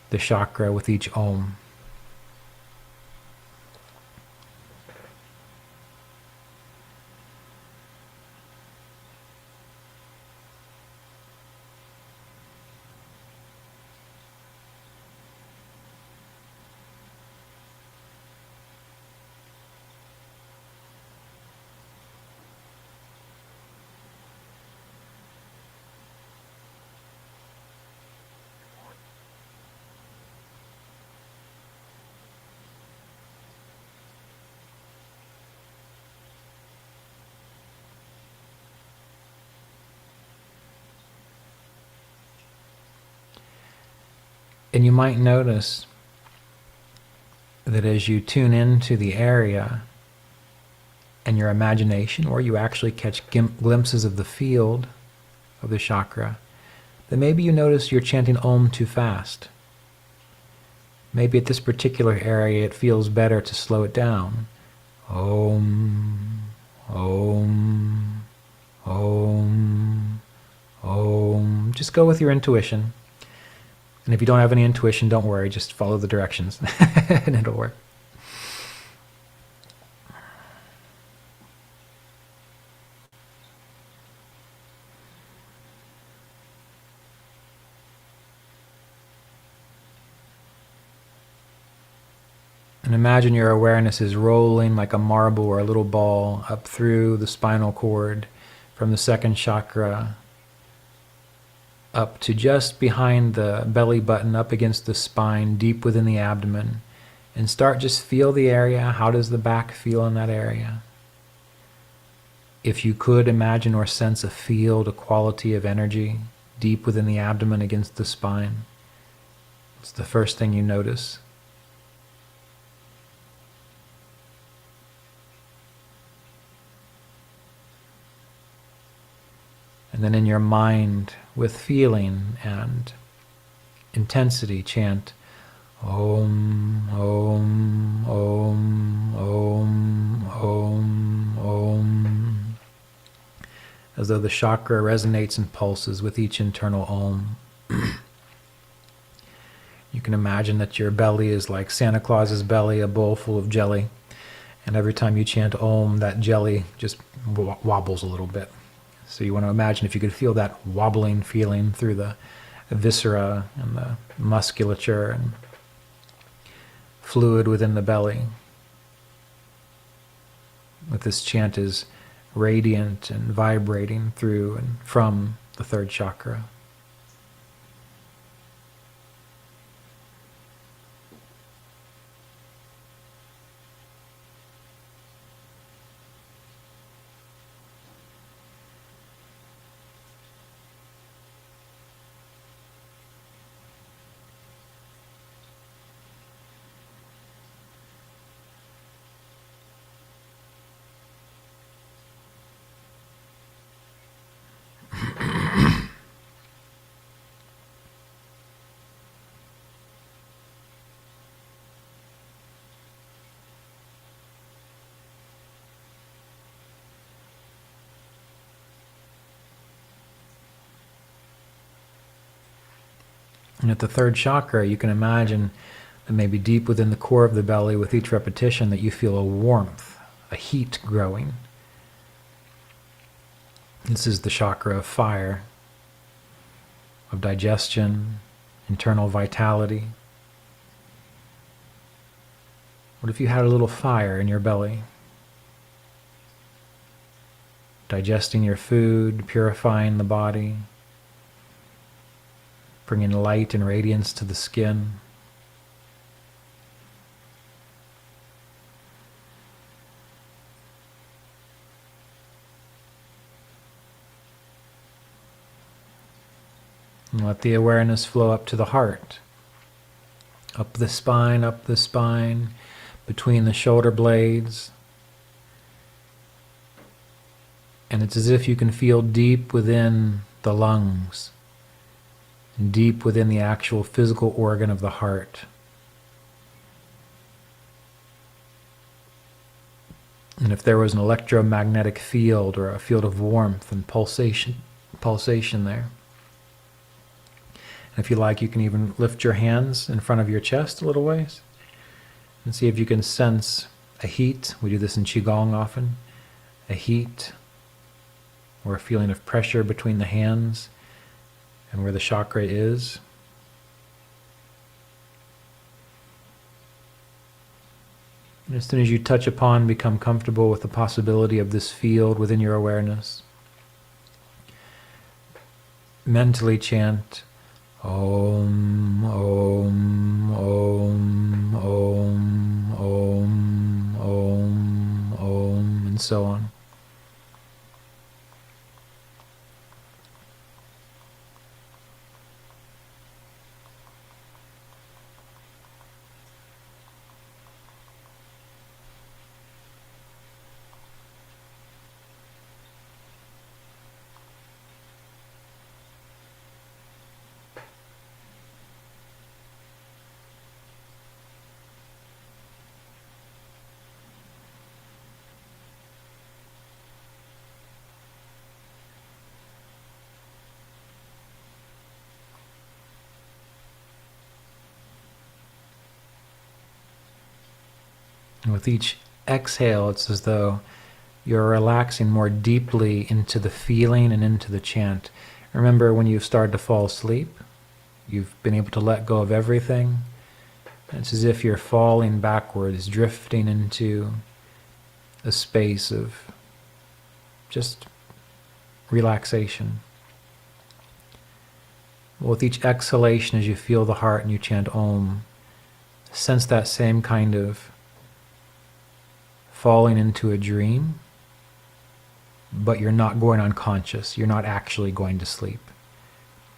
the chakra with each Om. And you might notice that as you tune into the area and your imagination, or you actually catch glimpses of the field of the chakra, that maybe you notice you're chanting Om too fast. Maybe at this particular area it feels better to slow it down. Om, Om, Om, Om. Just go with your intuition. And if you don't have any intuition, don't worry, just follow the directions and it'll work. And imagine your awareness is rolling like a marble or a little ball up through the spinal cord from the second chakra up to just behind the belly button, up against the spine, deep within the abdomen. And start, just feel the area. How does the back feel in that area? If you could imagine or sense a field, a quality of energy deep within the abdomen against the spine, it's the first thing you notice. And then in your mind, with feeling and intensity, chant Om, Om, Om, Om, Om, Om, as though the chakra resonates and pulses with each internal Om. You can imagine that your belly is like Santa Claus's belly, a bowl full of jelly. And every time you chant Om, that jelly just wobbles a little bit. So you want to imagine if you could feel that wobbling feeling through the viscera and the musculature and fluid within the belly. That this chant is radiant and vibrating through and from the third chakra. And at the third chakra, you can imagine that maybe deep within the core of the belly, with each repetition, that you feel a warmth, a heat growing. This is the chakra of fire, of digestion, internal vitality. What if you had a little fire in your belly? Digesting your food, purifying the body, bringing light and radiance to the skin. And let the awareness flow up to the heart, up the spine, between the shoulder blades. And it's as if you can feel deep within the lungs, deep within the actual physical organ of the heart. And if there was an electromagnetic field or a field of warmth and pulsation there. And if you like, you can even lift your hands in front of your chest a little ways and see if you can sense a heat. We do this in Qigong often. A heat or a feeling of pressure between the hands and where the chakra is. And as soon as you touch upon, become comfortable with the possibility of this field within your awareness, mentally chant Om, Om, Om, Om, Om, Om, Om, and so on. And with each exhale, it's as though you're relaxing more deeply into the feeling and into the chant. Remember, when you've started to fall asleep, you've been able to let go of everything. It's as if you're falling backwards, drifting into a space of just relaxation. With each exhalation, as you feel the heart and you chant Om, sense that same kind of falling into a dream, but you're not going unconscious. You're not actually going to sleep.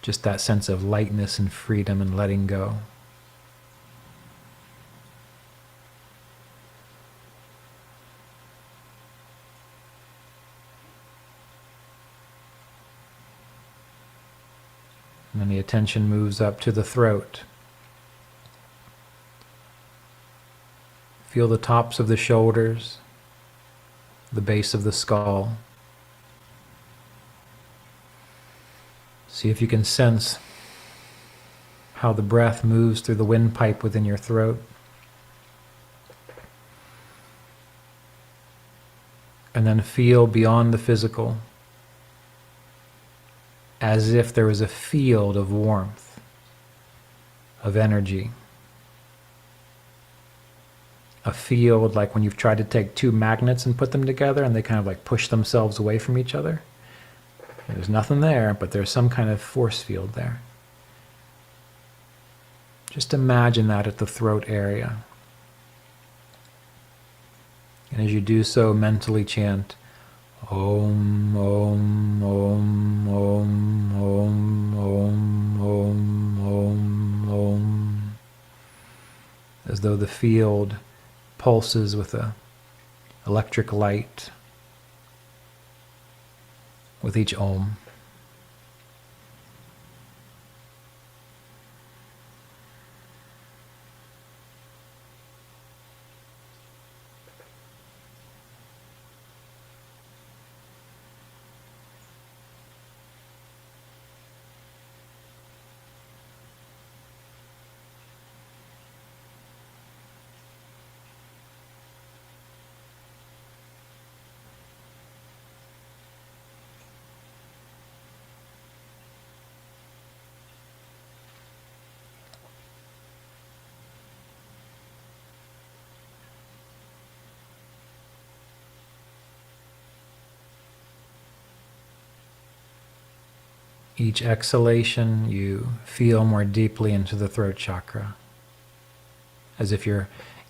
Just that sense of lightness and freedom and letting go. And then the attention moves up to the throat. Feel the tops of the shoulders, the base of the skull. See if you can sense how the breath moves through the windpipe within your throat. And then feel beyond the physical, as if there was a field of warmth, of energy. A field like when you've tried to take two magnets and put them together and they kind of like push themselves away from each other. There's nothing there, but there's some kind of force field there. Just imagine that at the throat area. And as you do so, mentally chant Om, Om, Om, Om, Om, Om, Om, Om, Om. As though the field pulses with a electric light with each Om. Each exhalation, you feel more deeply into the throat chakra, as if you're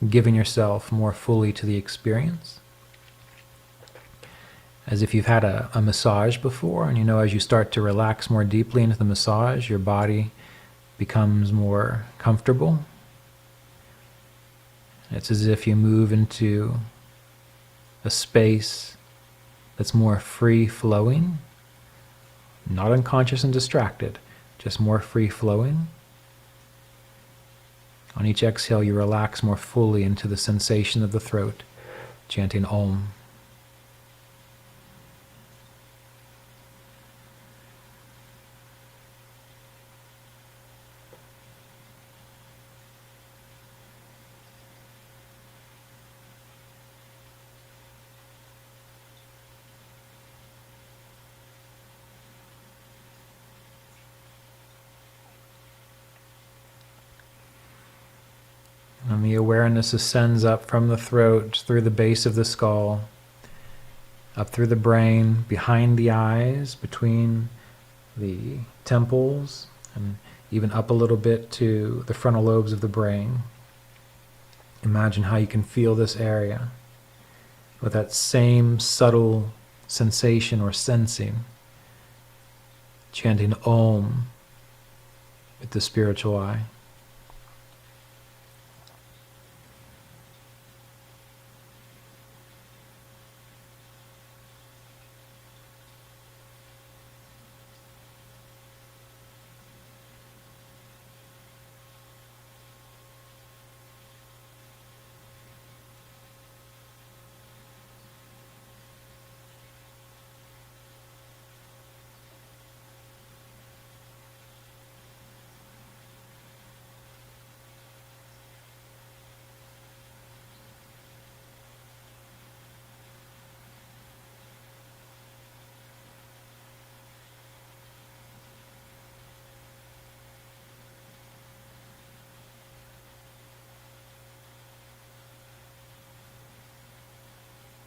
giving yourself more fully to the experience. As if you've had a massage before, and you know as you start to relax more deeply into the massage, your body becomes more comfortable. It's as if you move into a space that's more free-flowing, not unconscious and distracted, just more free-flowing. On each exhale, you relax more fully into the sensation of the throat, chanting Om. And the awareness ascends up from the throat, through the base of the skull, up through the brain, behind the eyes, between the temples, and even up a little bit to the frontal lobes of the brain. Imagine how you can feel this area with that same subtle sensation or sensing, chanting Om with the spiritual eye.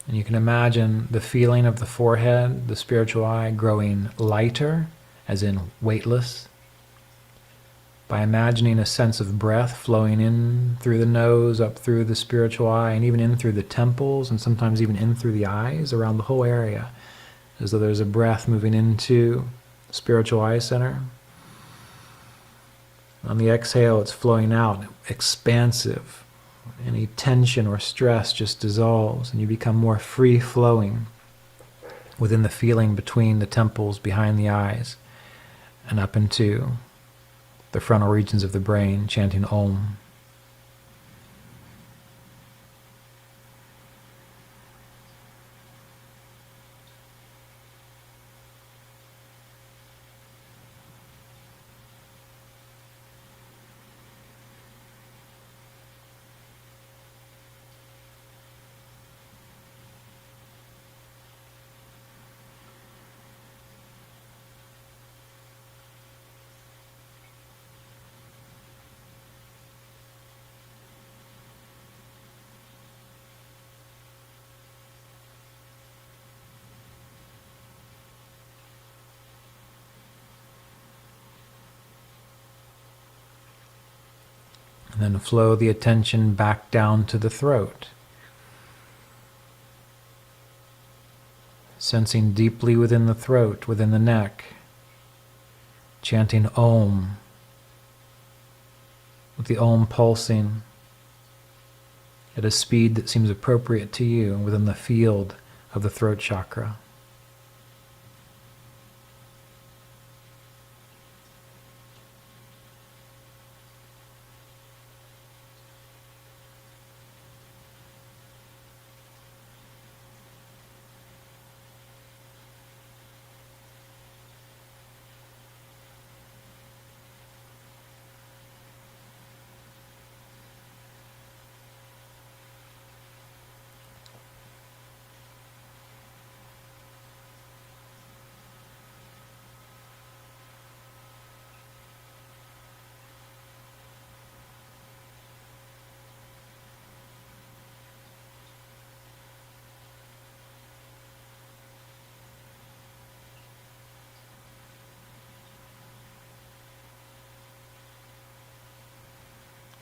And you can imagine the feeling of the forehead, the spiritual eye, growing lighter, as in weightless, by imagining a sense of breath flowing in through the nose, up through the spiritual eye, and even in through the temples, and sometimes even in through the eyes, around the whole area, as though there's a breath moving into the spiritual eye center. On the exhale, it's flowing out, expansive. Any tension or stress just dissolves, and you become more free-flowing within the feeling between the temples, behind the eyes, and up into the frontal regions of the brain, chanting Om. And then flow the attention back down to the throat. Sensing deeply within the throat, within the neck. Chanting Om. With the Om pulsing at a speed that seems appropriate to you within the field of the throat chakra.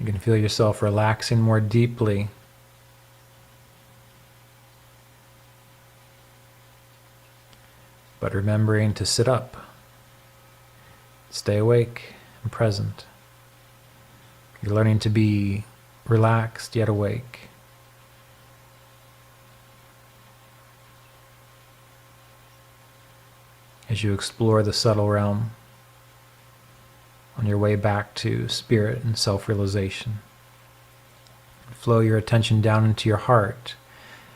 You can feel yourself relaxing more deeply. But remembering to sit up, stay awake and present. You're learning to be relaxed yet awake. As you explore the subtle realm on your way back to spirit and self-realization. Flow your attention down into your heart,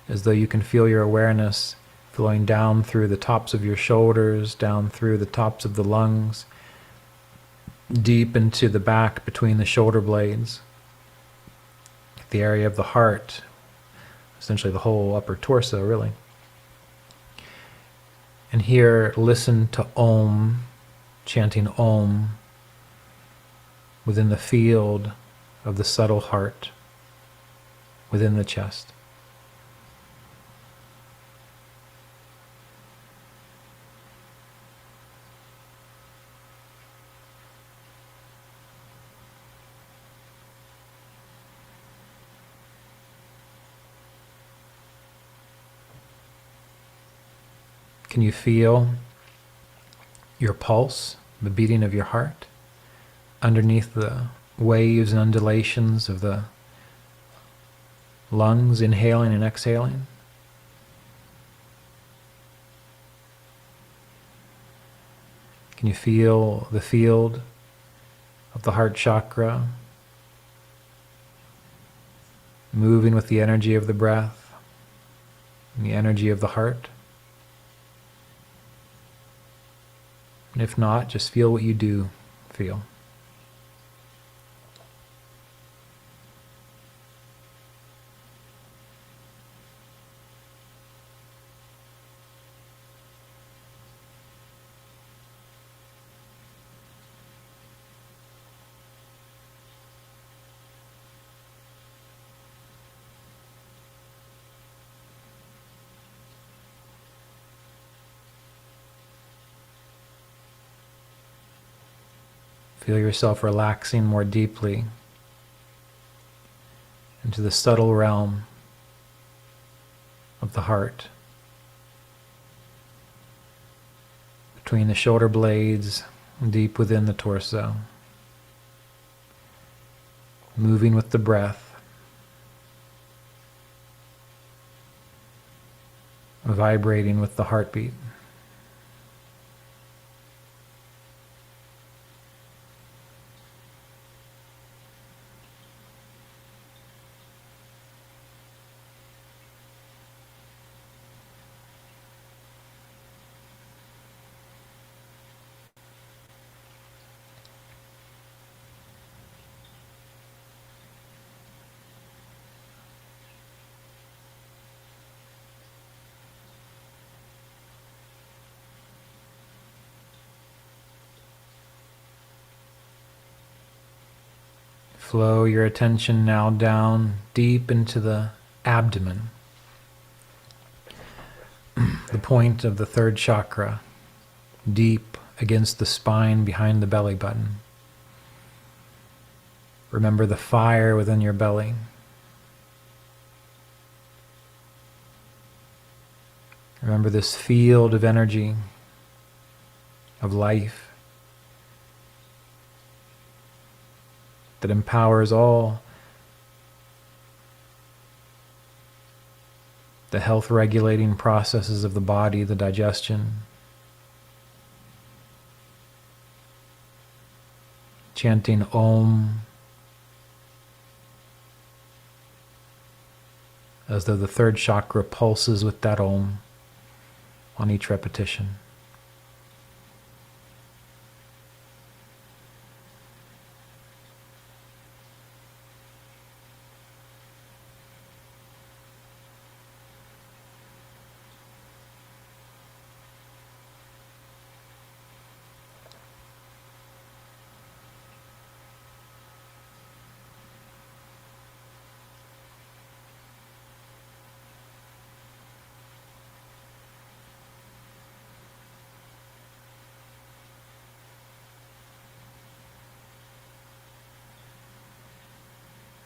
as though you can feel your awareness flowing down through the tops of your shoulders, down through the tops of the lungs, deep into the back between the shoulder blades, the area of the heart, essentially the whole upper torso, really. And here, listen to Om, chanting Om, within the field of the subtle heart, within the chest. Can you feel your pulse, the beating of your heart, underneath the waves and undulations of the lungs, inhaling and exhaling? Can you feel the field of the heart chakra moving with the energy of the breath and the energy of the heart? And if not, just feel what you do feel. Feel yourself relaxing more deeply into the subtle realm of the heart, between the shoulder blades, deep within the torso, moving with the breath, vibrating with the heartbeat. Flow your attention now down deep into the abdomen, the point of the third chakra, deep against the spine behind the belly button. Remember the fire within your belly. Remember this field of energy, of life, that empowers all the health regulating processes of the body, the digestion. Chanting Om as though the third chakra pulses with that Om on each repetition.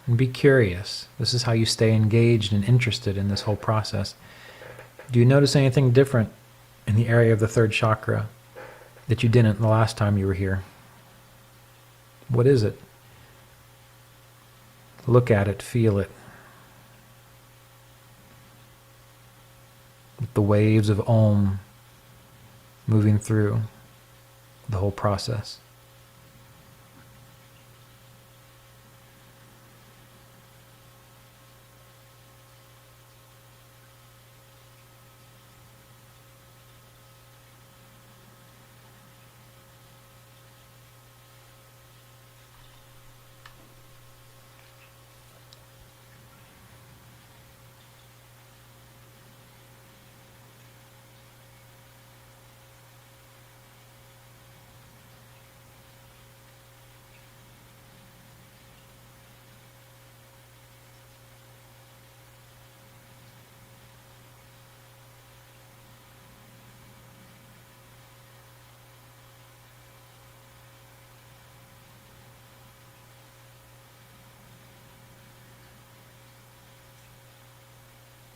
And be curious. This is how you stay engaged and interested in this whole process. Do you notice anything different in the area of the third chakra that you didn't the last time you were here? What is it? Look at it, feel it. With the waves of Om moving through the whole process.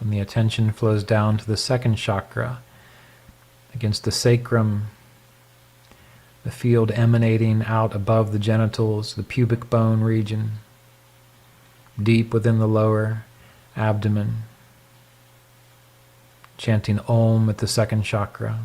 When the attention flows down to the second chakra, against the sacrum, the field emanating out above the genitals, the pubic bone region, deep within the lower abdomen, chanting Om at the second chakra.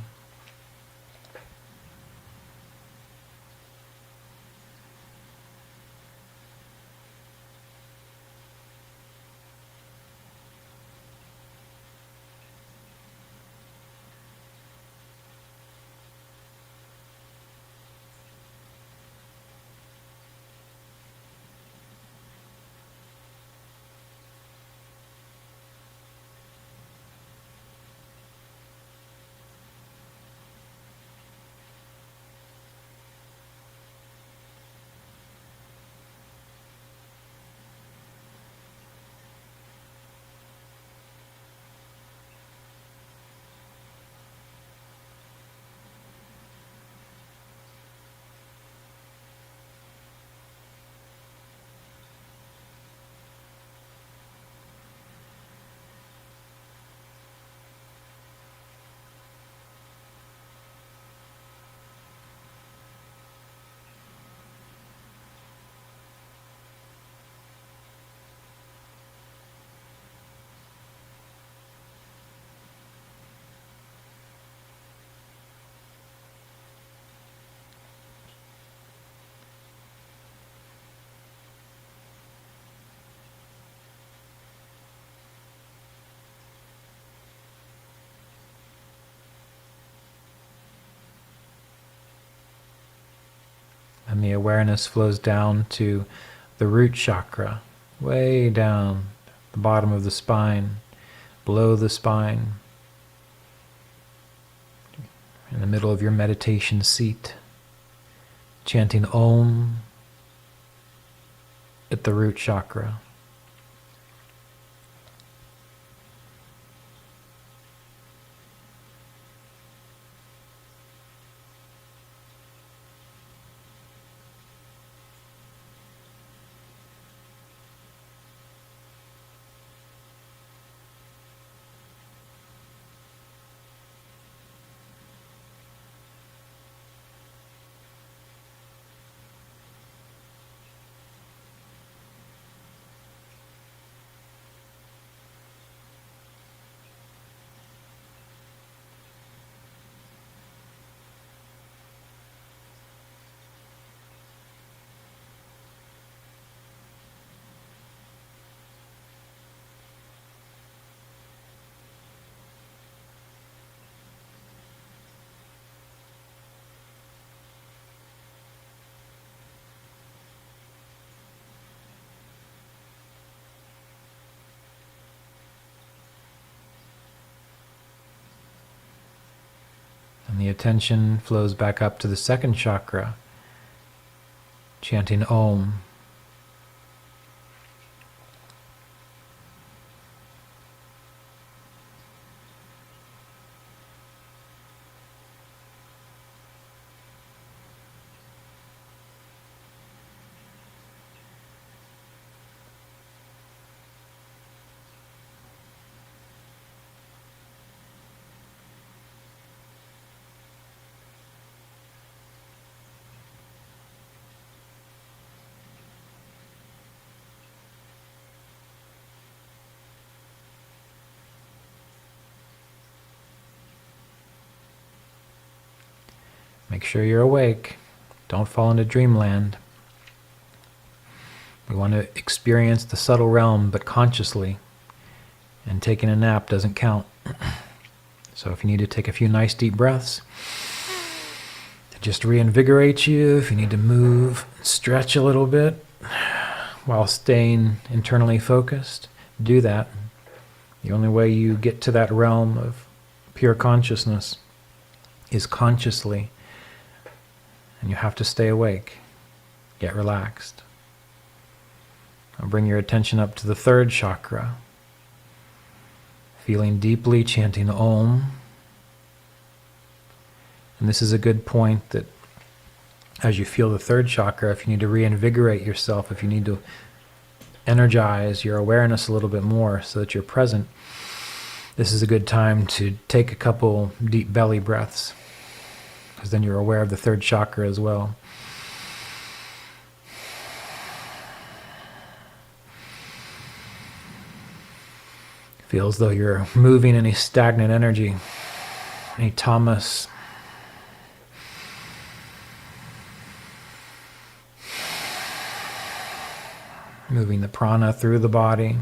And the awareness flows down to the root chakra, way down the bottom of the spine, below the spine, in the middle of your meditation seat, chanting Om at the root chakra. And the attention flows back up to the second chakra, chanting Om. Make sure you're awake. Don't fall into dreamland. We want to experience the subtle realm, but consciously. And taking a nap doesn't count. So if you need to take a few nice deep breaths to just reinvigorate you, if you need to move, stretch a little bit while staying internally focused, do that. The only way you get to that realm of pure consciousness is consciously. And you have to stay awake. Get relaxed. Now bring your attention up to the third chakra. Feeling deeply, chanting Om. And this is a good point that as you feel the third chakra, if you need to reinvigorate yourself, if you need to energize your awareness a little bit more so that you're present, this is a good time to take a couple deep belly breaths, because then you're aware of the third chakra as well. Feel as though you're moving any stagnant energy, any tamas. Moving the prana through the body.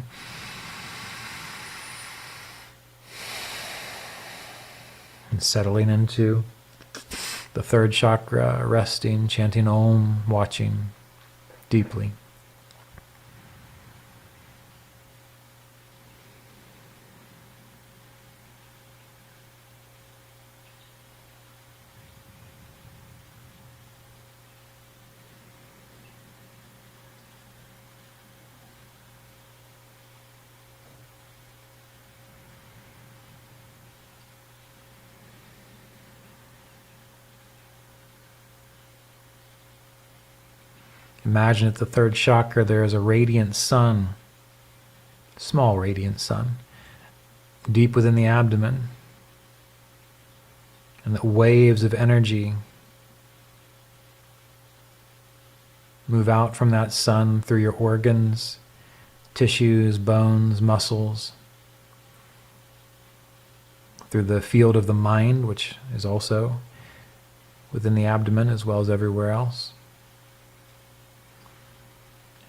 And settling into the third chakra, resting, chanting Om, watching deeply. Imagine at the third chakra there is a radiant sun, small radiant sun, deep within the abdomen. And that waves of energy move out from that sun through your organs, tissues, bones, muscles, through the field of the mind, which is also within the abdomen as well as everywhere else.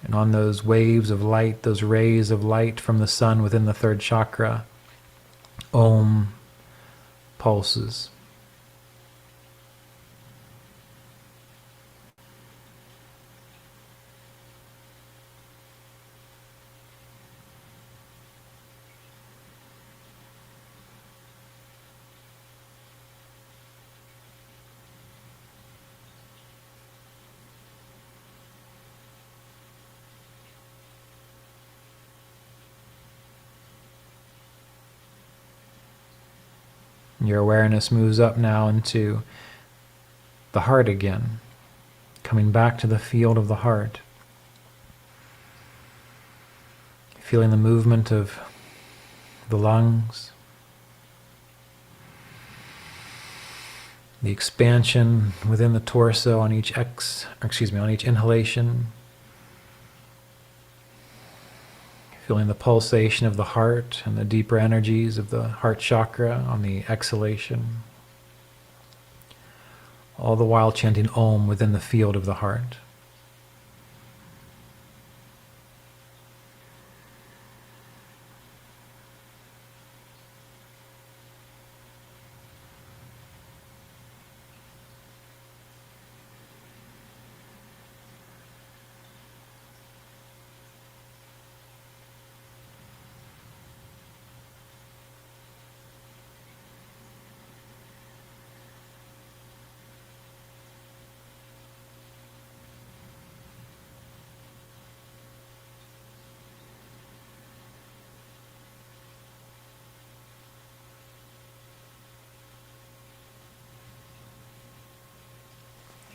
And on those waves of light, those rays of light from the sun within the third chakra, Om pulses. Your awareness moves up now into the heart again, coming back to the field of the heart. Feeling the movement of the lungs, the expansion within the torso on each on each inhalation. Feeling the pulsation of the heart and the deeper energies of the heart chakra on the exhalation. All the while chanting Om within the field of the heart.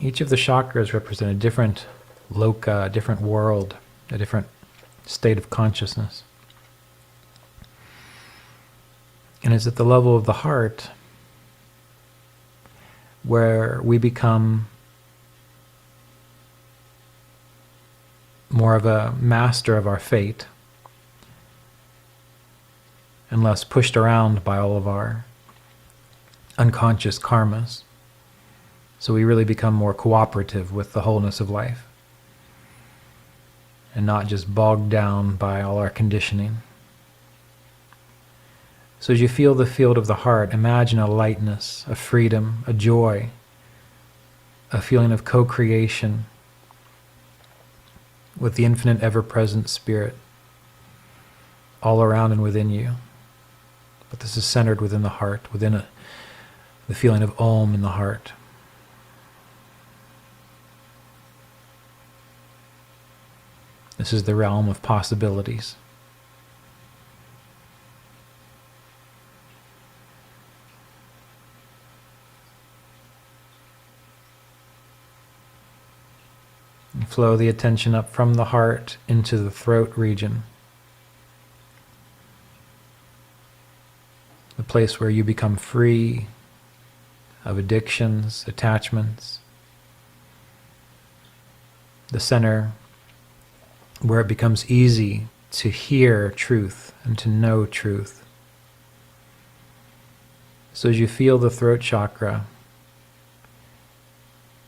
Each of the chakras represent a different loka, a different world, a different state of consciousness. And it's at the level of the heart where we become more of a master of our fate and less pushed around by all of our unconscious karmas. So we really become more cooperative with the wholeness of life and not just bogged down by all our conditioning. So as you feel the field of the heart, imagine a lightness, a freedom, a joy, a feeling of co-creation with the infinite ever-present Spirit all around and within you. But this is centered within the heart, within the feeling of Om in the heart. This is the realm of possibilities. And flow the attention up from the heart into the throat region. The place where you become free of addictions, attachments. The center where it becomes easy to hear truth and to know truth. So as you feel the throat chakra,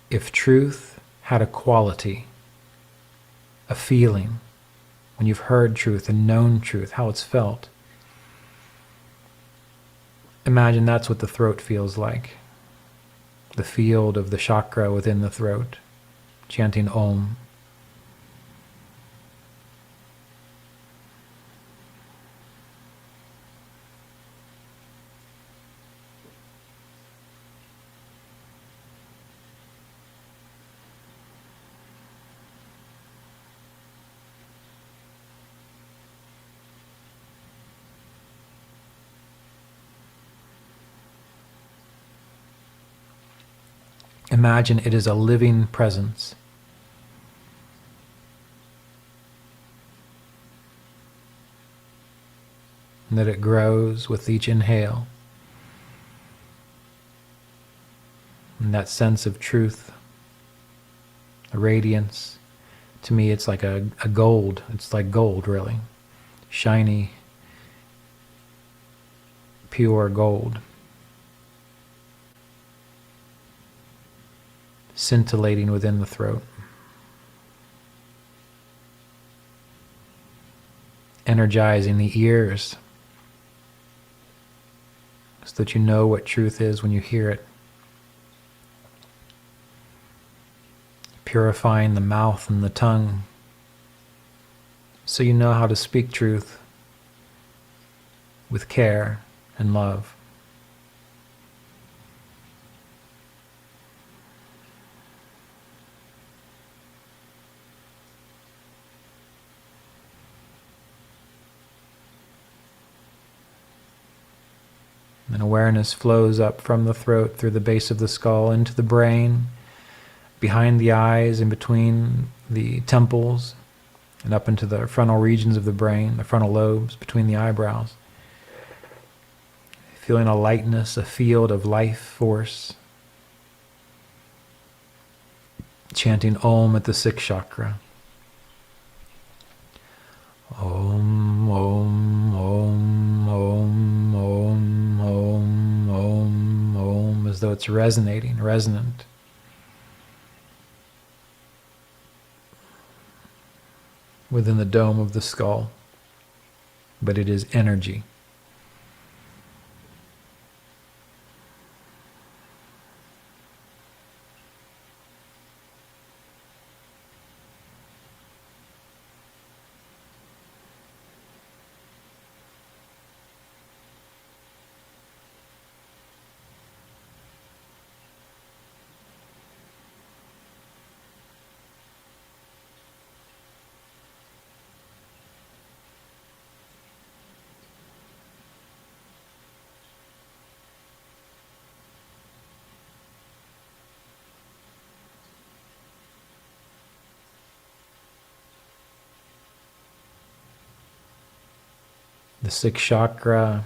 if truth had a quality, a feeling, when you've heard truth and known truth, how it's felt, imagine that's what the throat feels like. The field of the chakra within the throat, chanting Om. Imagine it is a living presence. And that it grows with each inhale. And that sense of truth, a radiance, to me it's like a gold. It's like gold, really. Shiny, pure gold. Scintillating within the throat. Energizing the ears so that you know what truth is when you hear it. Purifying the mouth and the tongue so you know how to speak truth with care and love. And Awareness flows up from the throat through the base of the skull into the brain, behind the eyes, in between the temples, and up into the frontal regions of the brain, the frontal lobes, between the eyebrows. Feeling a lightness, a field of life force. Chanting Om at the sixth chakra. Om, Om, Om, Om, Om, Om, Om, Om, as though it's resonating, resonant. Within the dome of the skull, but it is energy. The sixth chakra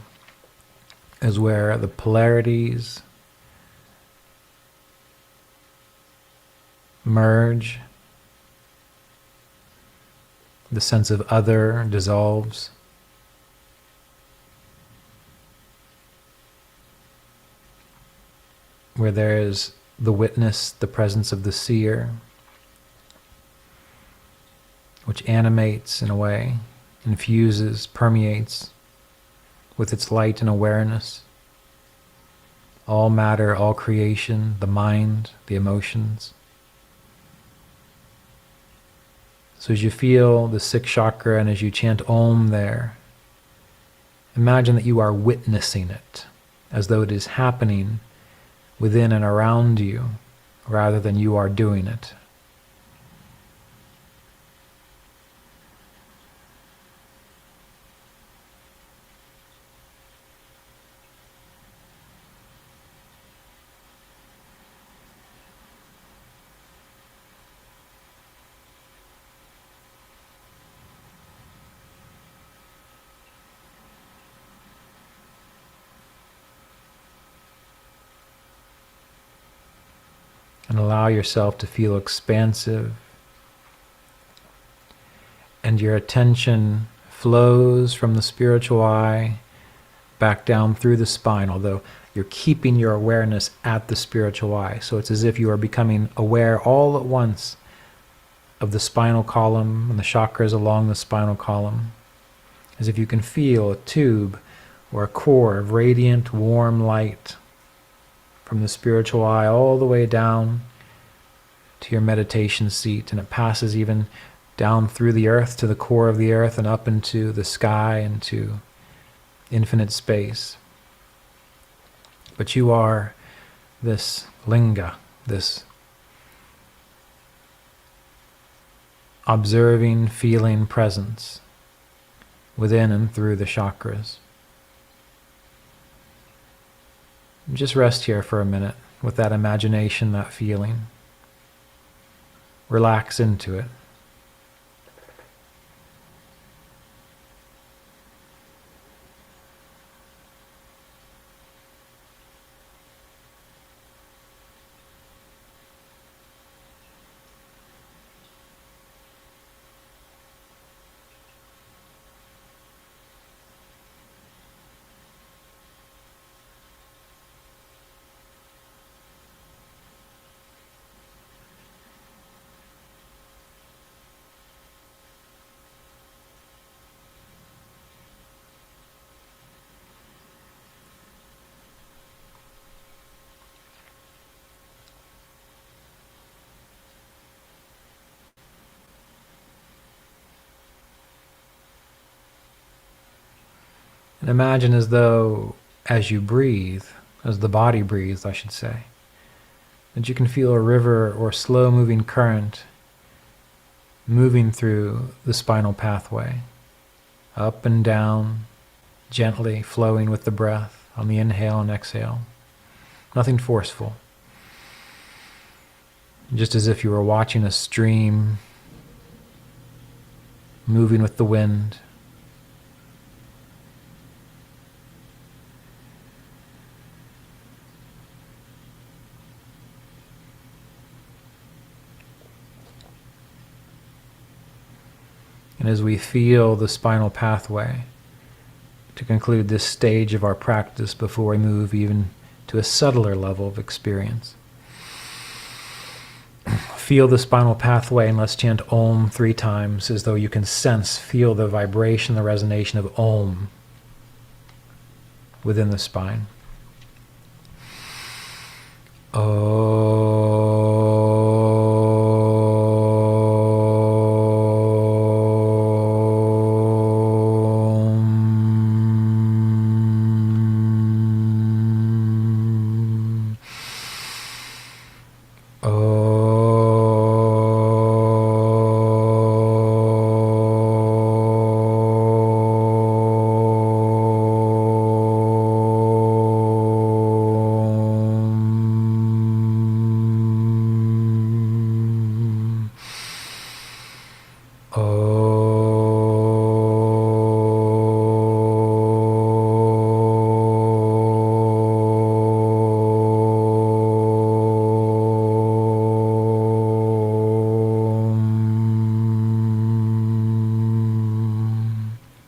is where the polarities merge, the sense of other dissolves, where there is the witness, the presence of the seer, which animates in a way, infuses, permeates with its light and awareness all matter, all creation, the mind, the emotions. So as you feel the sixth chakra and as you chant Om there, imagine that you are witnessing it as though it is happening within and around you rather than you are doing it. And allow yourself to feel expansive. And your attention flows from the spiritual eye back down through the spine, although you're keeping your awareness at the spiritual eye. So it's as if you are becoming aware all at once of the spinal column and the chakras along the spinal column. As if you can feel a tube or a core of radiant, warm light from the spiritual eye all the way down to your meditation seat, and it passes even down through the earth to the core of the earth and up into the sky and to infinite space. But you are this linga, this observing, feeling presence within and through the chakras. Just rest here for a minute with that imagination, that feeling. Relax into it. And imagine as though, as you breathe, as the body breathes, I should say, that you can feel a river or slow-moving current moving through the spinal pathway, up and down, gently flowing with the breath, on the inhale and exhale. Nothing forceful. Just as if you were watching a stream moving with the wind. And as we feel the spinal pathway, to conclude this stage of our practice before we move even to a subtler level of experience. Feel the spinal pathway, and let's chant Om 3 times as though you can feel the vibration, the resonation of Om within the spine.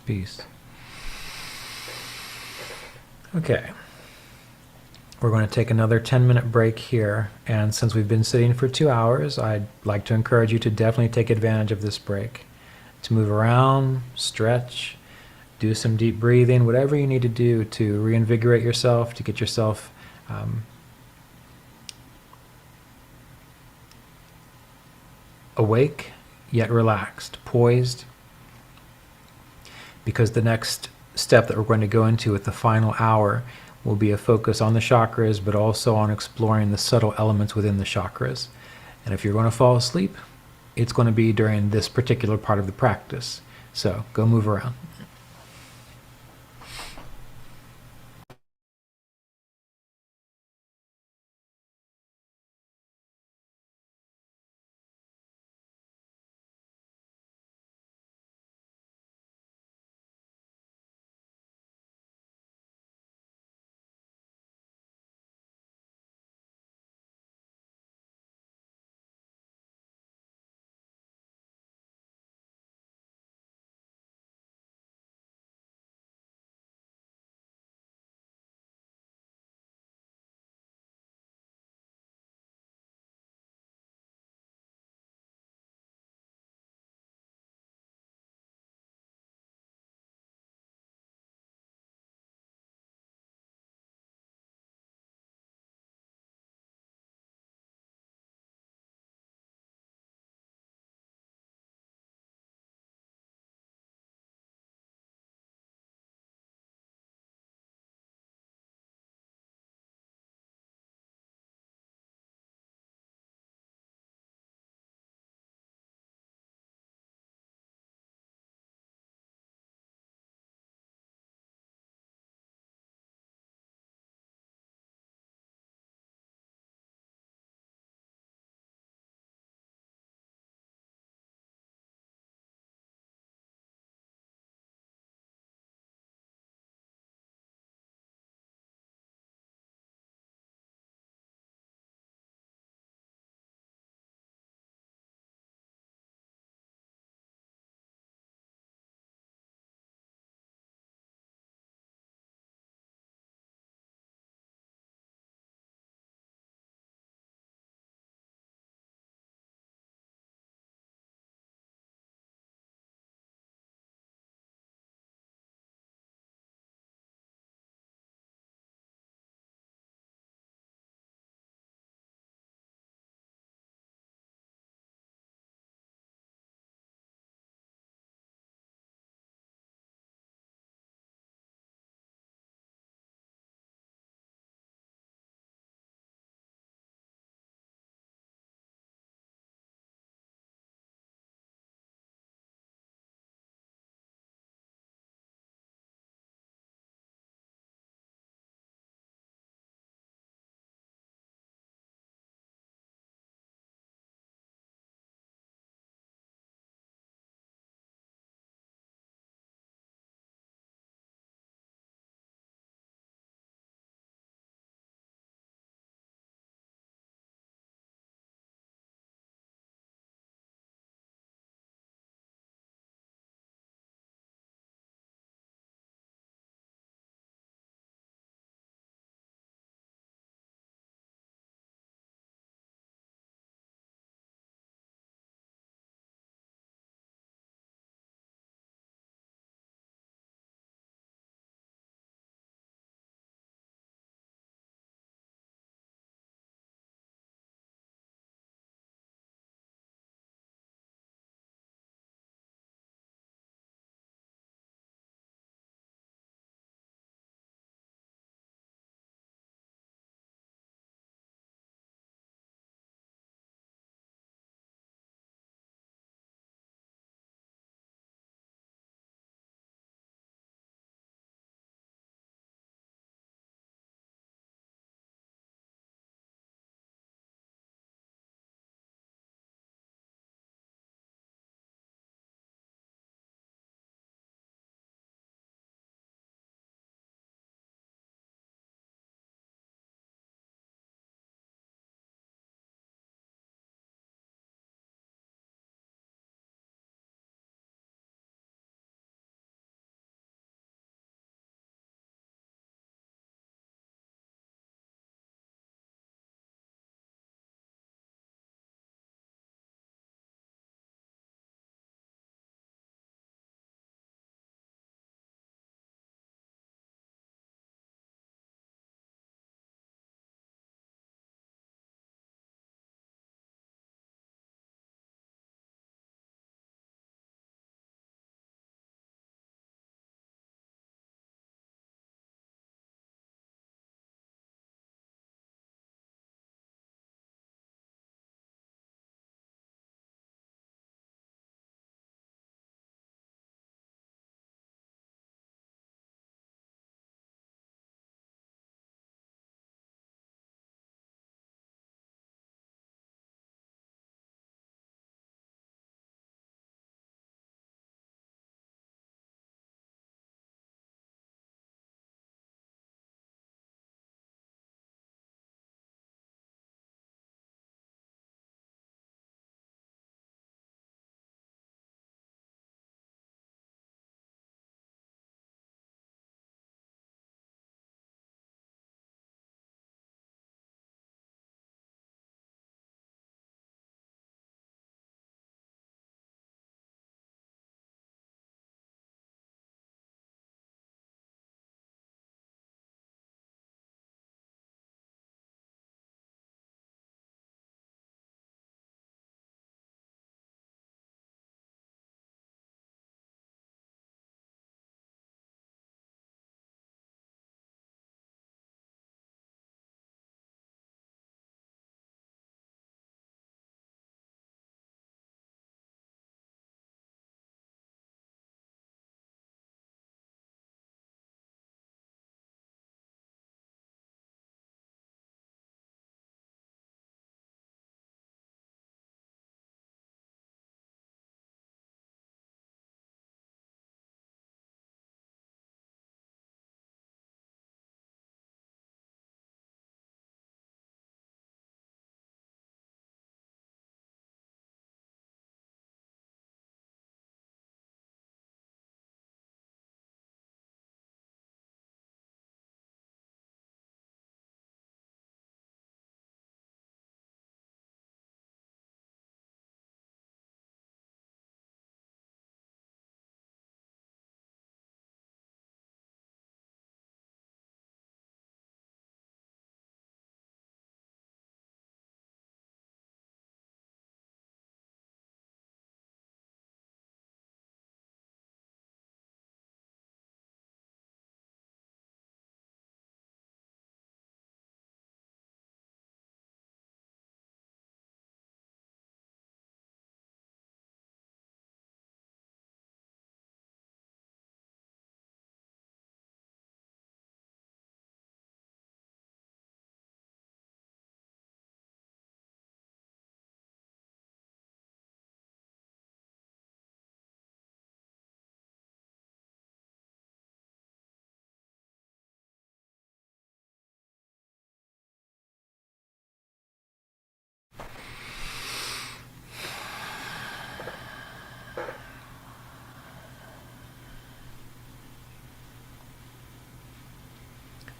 Peace. Okay. We're going to take another 10-minute break here. And since we've been sitting for 2 hours, I'd like to encourage you to definitely take advantage of this break. To move around, stretch, do some deep breathing, whatever you need to do to reinvigorate yourself, to get yourself awake, yet relaxed, poised. Because the next step that we're going to go into with the final hour will be a focus on the chakras, but also on exploring the subtle elements within the chakras. And if you're going to fall asleep, it's going to be during this particular part of the practice. So go move around.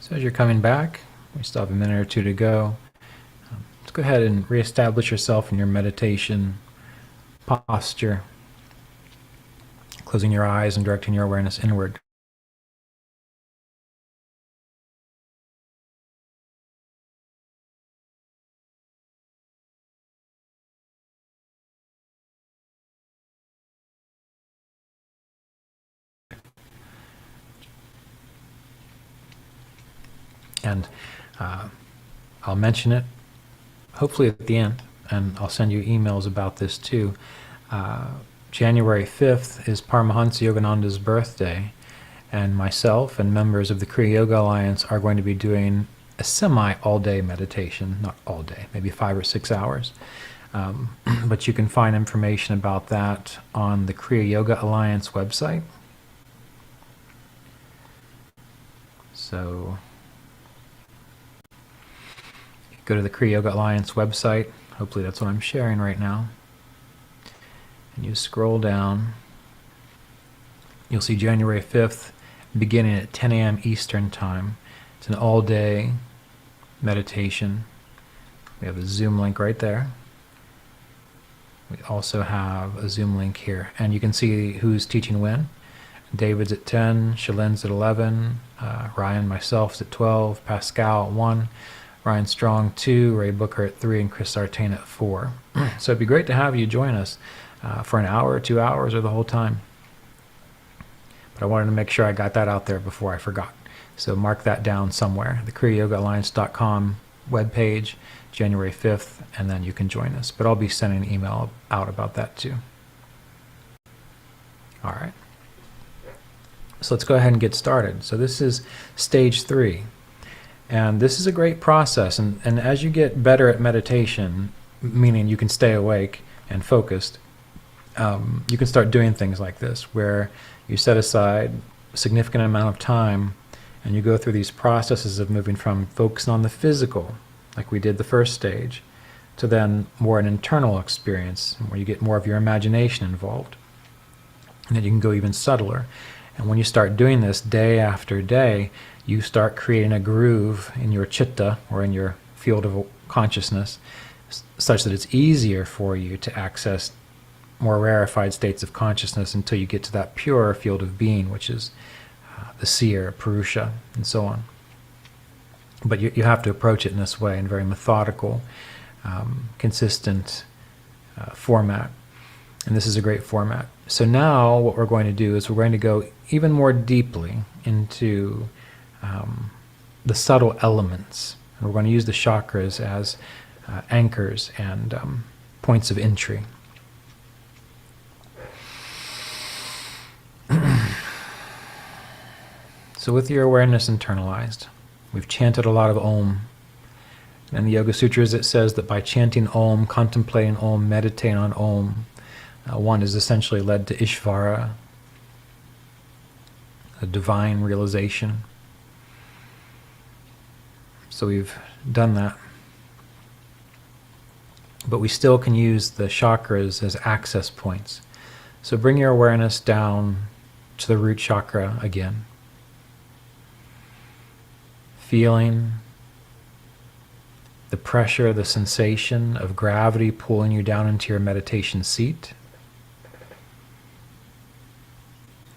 So as you're coming back, we still have a minute or two to go. Let's go ahead and reestablish yourself in your meditation posture, closing your eyes and directing your awareness inward. And I'll mention it hopefully at the end, and I'll send you emails about this too. January 5th is Paramahansa Yogananda's birthday, and myself and members of the Kriya Yoga Alliance are going to be doing a semi-all-day meditation, not all day, maybe 5 or 6 hours. But you can find information about that on the Kriya Yoga Alliance website. So go to the Kriya Yoga Alliance website. Hopefully that's what I'm sharing right now. And you scroll down. You'll see January 5th beginning at 10 a.m. Eastern Time. It's an all-day meditation. We have a Zoom link right there. We also have a Zoom link here. And you can see who's teaching when. David's at 10, Shalin's at 11, Ryan, myself's at 12, Pascal at 1, Ryan Strong 2, Ray Booker at 3, and Chris Sartain at 4. So it'd be great to have you join us for an hour, 2 hours, or the whole time. But I wanted to make sure I got that out there before I forgot. So mark that down somewhere. The KriyaYogaAlliance.com webpage, January 5th, and then you can join us. But I'll be sending an email out about that too. All right. So let's go ahead and get started. So this is stage 3. And this is a great process. And as you get better at meditation, meaning you can stay awake and focused, you can start doing things like this, where you set aside a significant amount of time and you go through these processes of moving from focusing on the physical, like we did the first stage, to then more an internal experience where you get more of your imagination involved. And then you can go even subtler. And when you start doing this day after day, you start creating a groove in your chitta, or in your field of consciousness, such that it's easier for you to access more rarefied states of consciousness until you get to that pure field of being, which is the seer, Purusha, and so on. But you have to approach it in this way, in a very methodical, consistent format. And this is a great format. So now what we're going to do is we're going to go even more deeply into the subtle elements. And we're going to use the chakras as anchors and points of entry. So with your awareness internalized, we've chanted a lot of Om. In the Yoga Sutras it says that by chanting Om, contemplating Om, meditating on Om, one is essentially led to Ishvara, a divine realization. So we've done that. But we still can use the chakras as access points. So bring your awareness down to the root chakra again. Feeling the pressure, the sensation of gravity pulling you down into your meditation seat.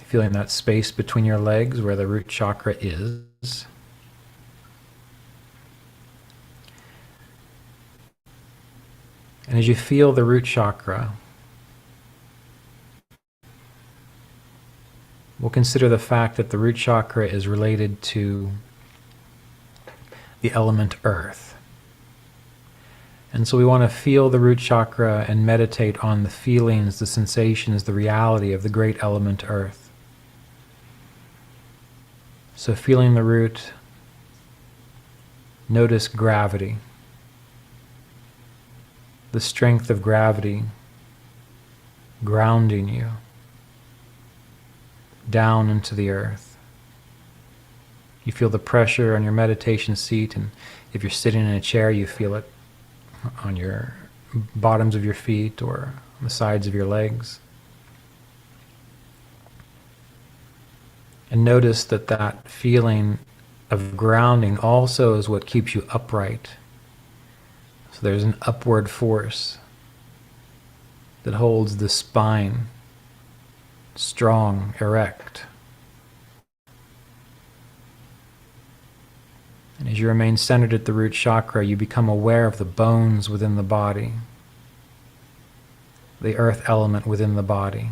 Feeling that space between your legs where the root chakra is. And as you feel the root chakra, we'll consider the fact that the root chakra is related to the element earth. And so we want to feel the root chakra and meditate on the feelings, the sensations, the reality of the great element earth. So feeling the root, notice gravity, the strength of gravity grounding you down into the earth. You feel the pressure on your meditation seat, and if you're sitting in a chair, you feel it on your bottoms of your feet or on the sides of your legs. And notice that that feeling of grounding also is what keeps you upright. So there's an upward force that holds the spine strong, erect. And as you remain centered at the root chakra, you become aware of the bones within the body, the earth element within the body.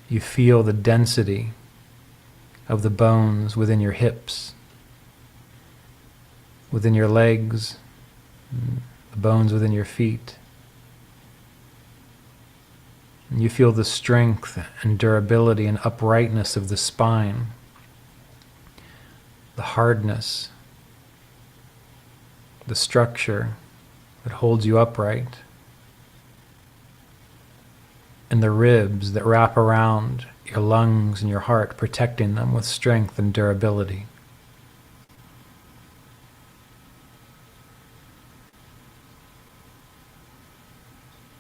You feel the density of the bones within your hips, within your legs, the bones within your feet. And you feel the strength and durability and uprightness of the spine, the hardness, the structure that holds you upright, and the ribs that wrap around your lungs and your heart, protecting them with strength and durability.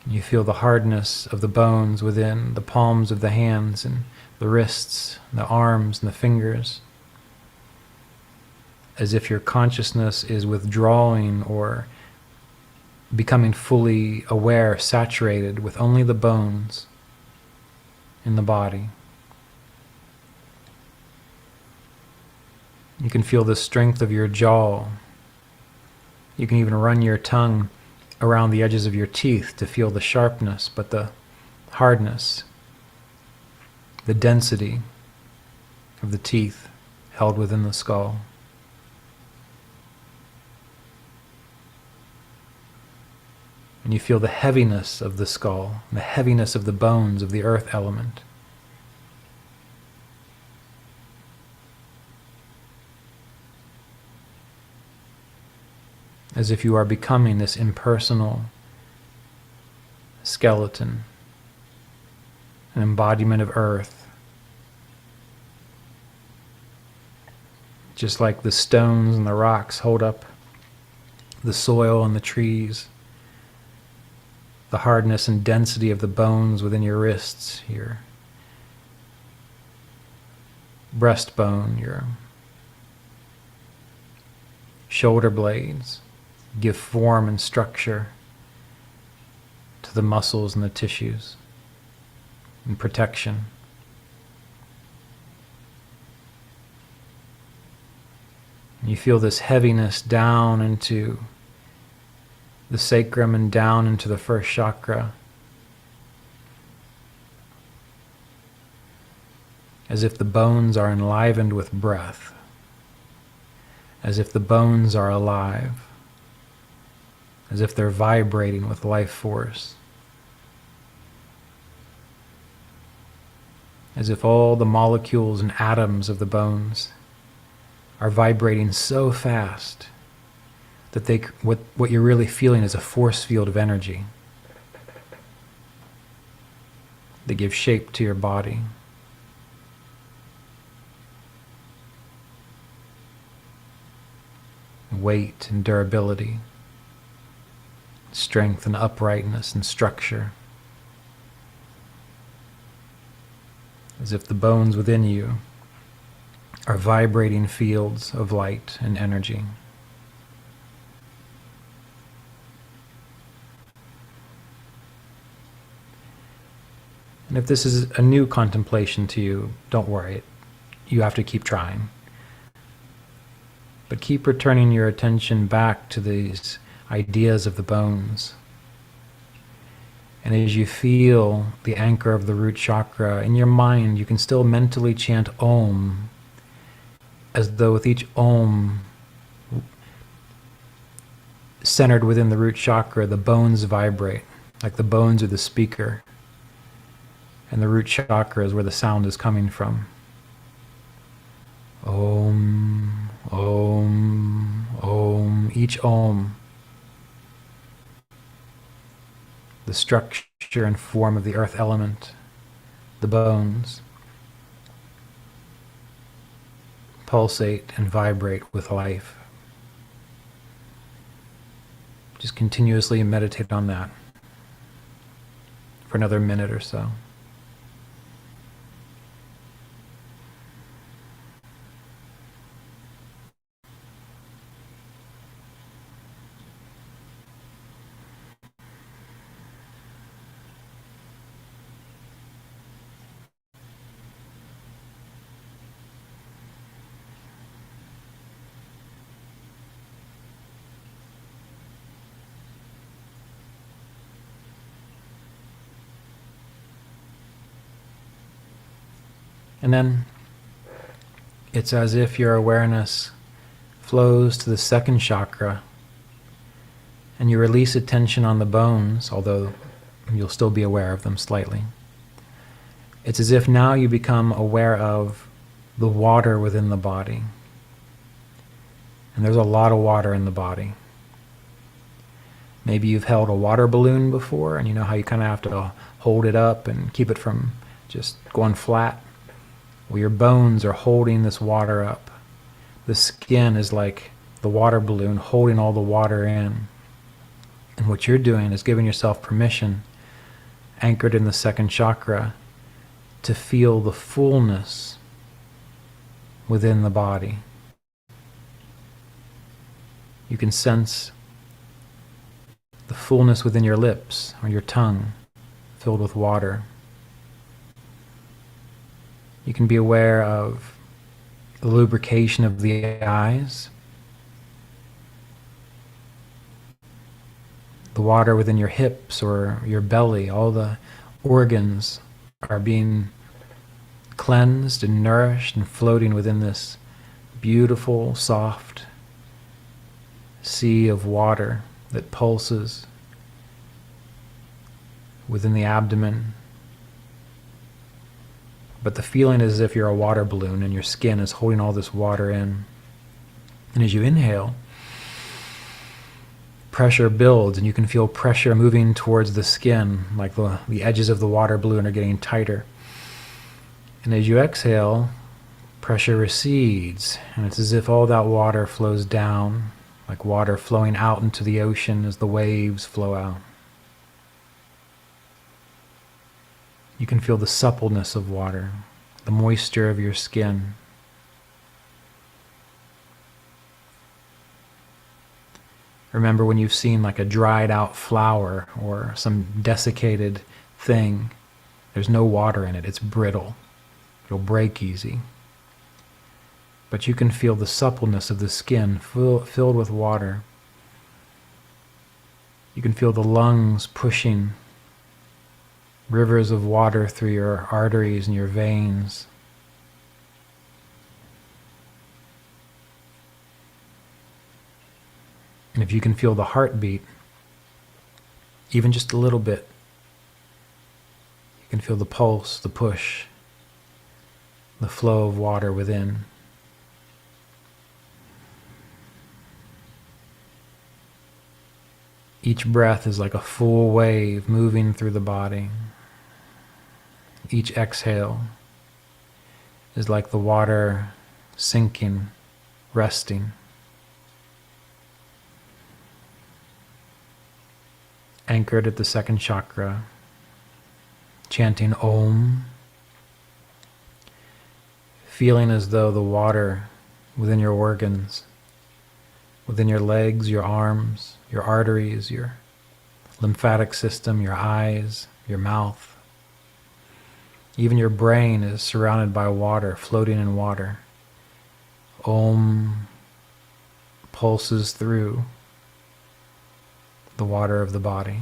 You feel the hardness of the bones within the palms of the hands and the wrists, the arms and the fingers, as if your consciousness is withdrawing or becoming fully aware, saturated with only the bones in the body. You can feel the strength of your jaw. You can even run your tongue around the edges of your teeth to feel the sharpness, but the hardness, the density of the teeth held within the skull. And you feel the heaviness of the skull, the heaviness of the bones of the earth element. As if you are becoming this impersonal skeleton, an embodiment of earth. Just like the stones and the rocks hold up the soil and the trees, the hardness and density of the bones within your wrists, your breastbone, your shoulder blades, give form and structure to the muscles and the tissues and protection. And you feel this heaviness down into the sacrum and down into the first chakra, as if the bones are enlivened with breath, as if the bones are alive, as if they're vibrating with life force, as if all the molecules and atoms of the bones are vibrating so fast that what you're really feeling is a force field of energy that gives shape to your body. Weight and durability, strength and uprightness and structure, as if the bones within you are vibrating fields of light and energy. And if this is a new contemplation to you, don't worry. You have to keep trying. But keep returning your attention back to these ideas of the bones. And as you feel the anchor of the root chakra in your mind, you can still mentally chant Om, as though with each Om centered within the root chakra, the bones vibrate, like the bones are the speaker. And the root chakra is where the sound is coming from. Om, Om, Om. Each Om, the structure and form of the earth element, the bones, pulsate and vibrate with life. Just continuously meditate on that for another minute or so. And then it's as if your awareness flows to the second chakra and you release attention on the bones, although you'll still be aware of them slightly. It's as if now you become aware of the water within the body. And there's a lot of water in the body. Maybe you've held a water balloon before, and you know how you kind of have to hold it up and keep it from just going flat. Well, your bones are holding this water up. The skin is like the water balloon holding all the water in. And what you're doing is giving yourself permission, anchored in the second chakra, to feel the fullness within the body. You can sense the fullness within your lips or your tongue filled with water. You can be aware of the lubrication of the eyes, the water within your hips or your belly. All the organs are being cleansed and nourished and floating within this beautiful, soft sea of water that pulses within the abdomen. But the feeling is as if you're a water balloon and your skin is holding all this water in. And as you inhale, pressure builds, and you can feel pressure moving towards the skin, like the edges of the water balloon are getting tighter. And as you exhale, pressure recedes, and it's as if all that water flows down, like water flowing out into the ocean as the waves flow out. You can feel the suppleness of water, the moisture of your skin. Remember when you've seen like a dried out flower or some desiccated thing, there's no water in it, it's brittle. It'll break easy. But you can feel the suppleness of the skin filled with water. You can feel the lungs pushing rivers of water through your arteries and your veins. And if you can feel the heartbeat, even just a little bit, you can feel the pulse, the push, the flow of water within. Each breath is like a full wave moving through the body. Each exhale is like the water sinking, resting. Anchored at the second chakra, chanting Om, feeling as though the water within your organs, within your legs, your arms, your arteries, your lymphatic system, your eyes, your mouth, even your brain is surrounded by water, floating in water. Om pulses through the water of the body.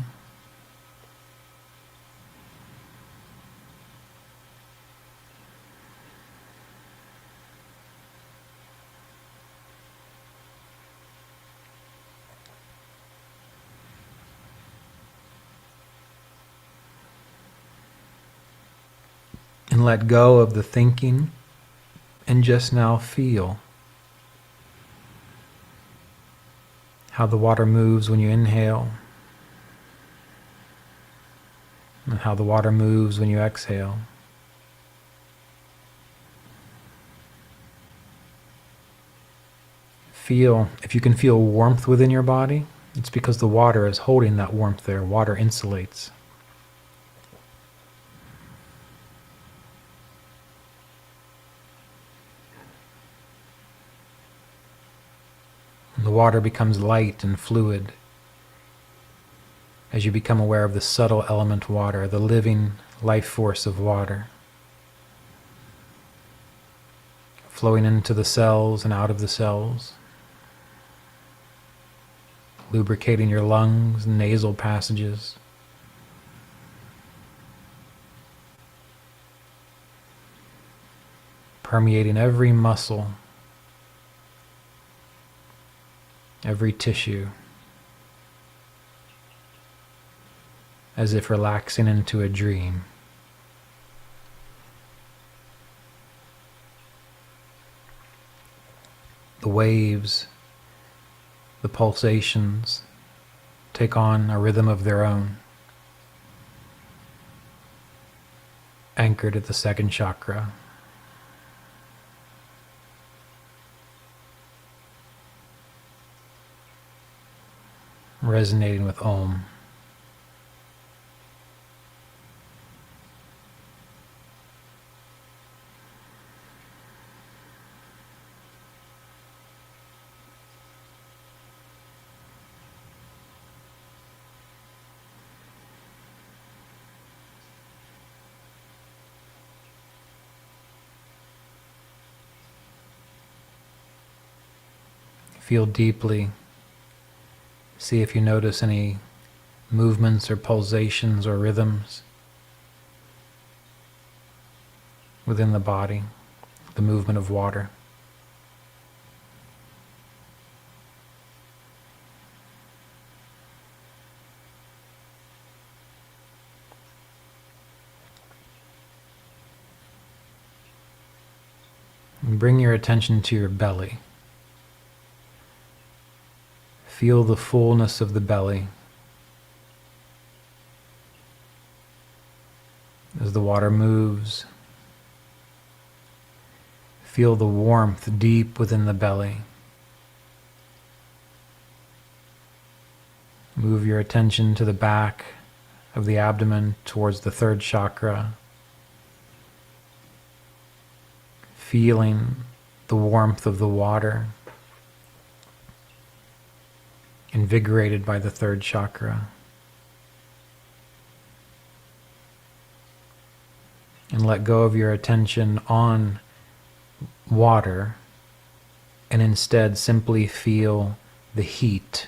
And let go of the thinking and just now feel how the water moves when you inhale and how the water moves when you exhale. Feel, if you can feel warmth within your body, it's because the water is holding that warmth there. Water insulates. The water becomes light and fluid as you become aware of the subtle element water, the living life force of water, flowing into the cells and out of the cells, lubricating your lungs and nasal passages. permeating every muscle, every tissue, as if relaxing into a dream. The waves, the pulsations, take on a rhythm of their own, anchored at the second chakra. Resonating with Om. Feel deeply. See if you notice any movements or pulsations or rhythms within the body, the movement of water. And bring your attention to your belly. Feel the fullness of the belly as the water moves. Feel the warmth deep within the belly. Move your attention to the back of the abdomen towards the third chakra. Feeling the warmth of the water, invigorated by the third chakra. And let go of your attention on water and instead simply feel the heat,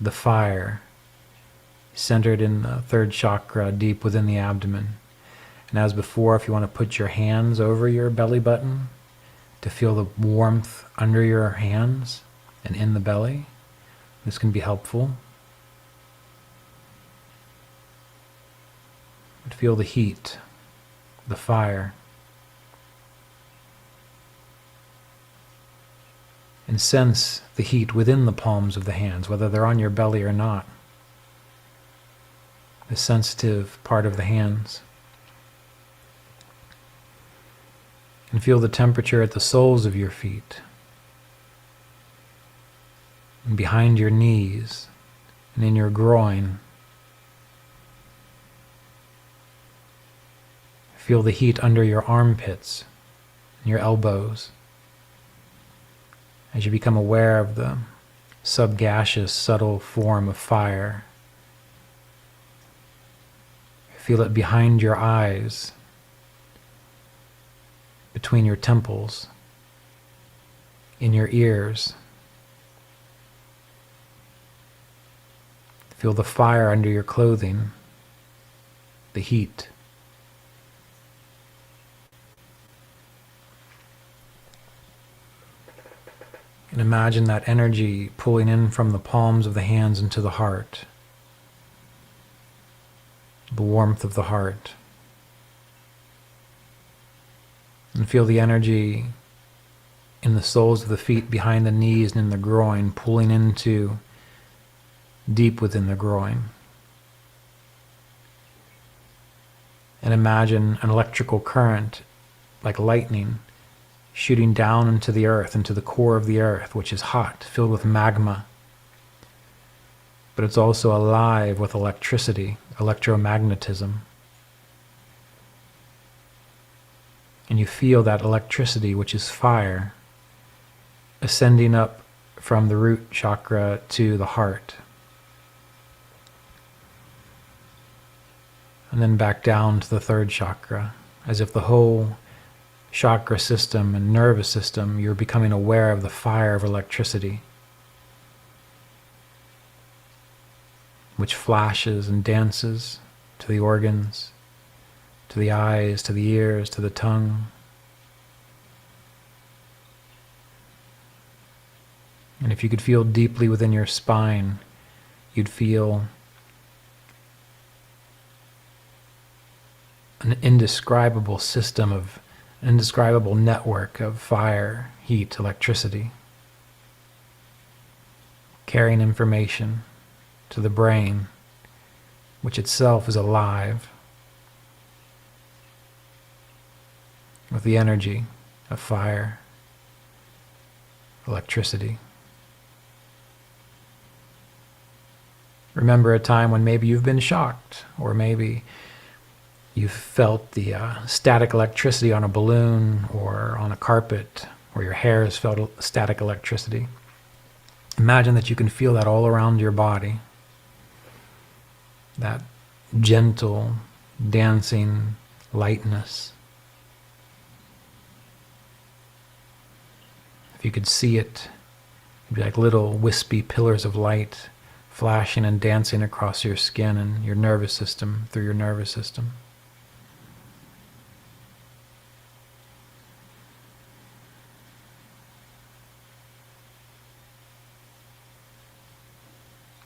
the fire, centered in the third chakra deep within the abdomen. And as before, if you want to put your hands over your belly button to feel the warmth under your hands and in the belly, this can be helpful. But feel the heat, the fire, and sense the heat within the palms of the hands, whether they're on your belly or not. The sensitive part of the hands. And feel the temperature at the soles of your feet, and behind your knees, and in your groin. Feel the heat under your armpits and your elbows as you become aware of the subgaseous, subtle form of fire. Feel it behind your eyes, between your temples, in your ears. Feel the fire under your clothing, the heat. And imagine that energy pulling in from the palms of the hands into the heart, the warmth of the heart. And feel the energy in the soles of the feet behind the knees and in the groin, pulling into deep within the groin. And imagine an electrical current, like lightning, shooting down into the earth, into the core of the earth, which is hot, filled with magma. But it's also alive with electricity, electromagnetism. And you feel that electricity, which is fire, ascending up from the root chakra to the heart. And then back down to the third chakra, as if the whole chakra system and nervous system, you're becoming aware of the fire of electricity, which flashes and dances to the organs, to the eyes, to the ears, to the tongue. And if you could feel deeply within your spine, you'd feel an indescribable system of, an indescribable network of fire, heat, electricity, carrying information to the brain, which itself is alive with the energy of fire, electricity. Remember a time when maybe you've been shocked, or maybe you've felt the static electricity on a balloon or on a carpet, or your hair has felt static electricity. Imagine that you can feel that all around your body, that gentle, dancing lightness. If you could see it, it'd be like little wispy pillars of light flashing and dancing across your skin and your nervous system, through your nervous system.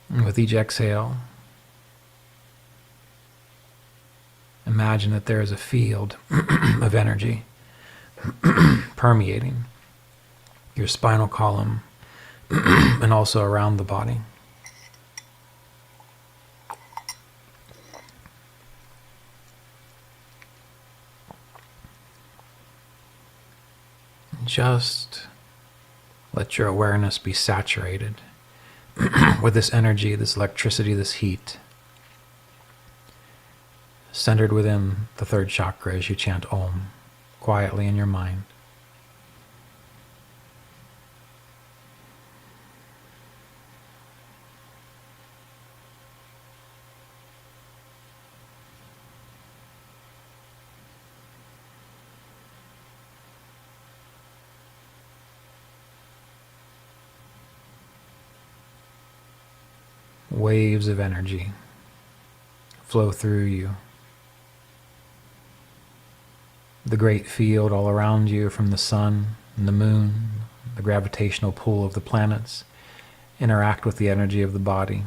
And with each exhale, imagine that there is a field of energy permeating your spinal column and also around the body. Just let your awareness be saturated with this energy, this electricity, this heat, centered within the third chakra as you chant Om quietly in your mind. Waves of energy flow through you. The great field all around you from the sun and the moon, the gravitational pull of the planets, interact with the energy of the body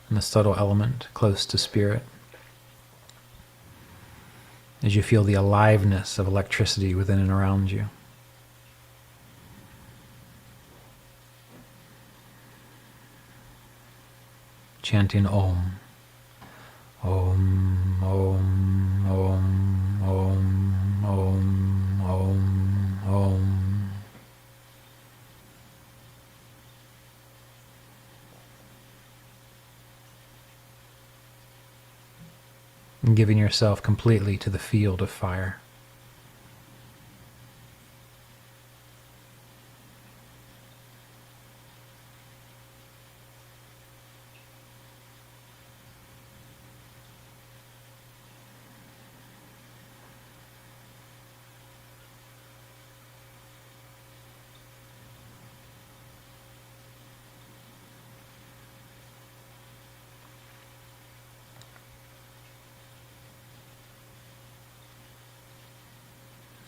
and the subtle element close to spirit. As you feel the aliveness of electricity within and around you. Chanting Om. Om, Om, Om, Om, Om, Om, Om. And giving yourself completely to the field of fire.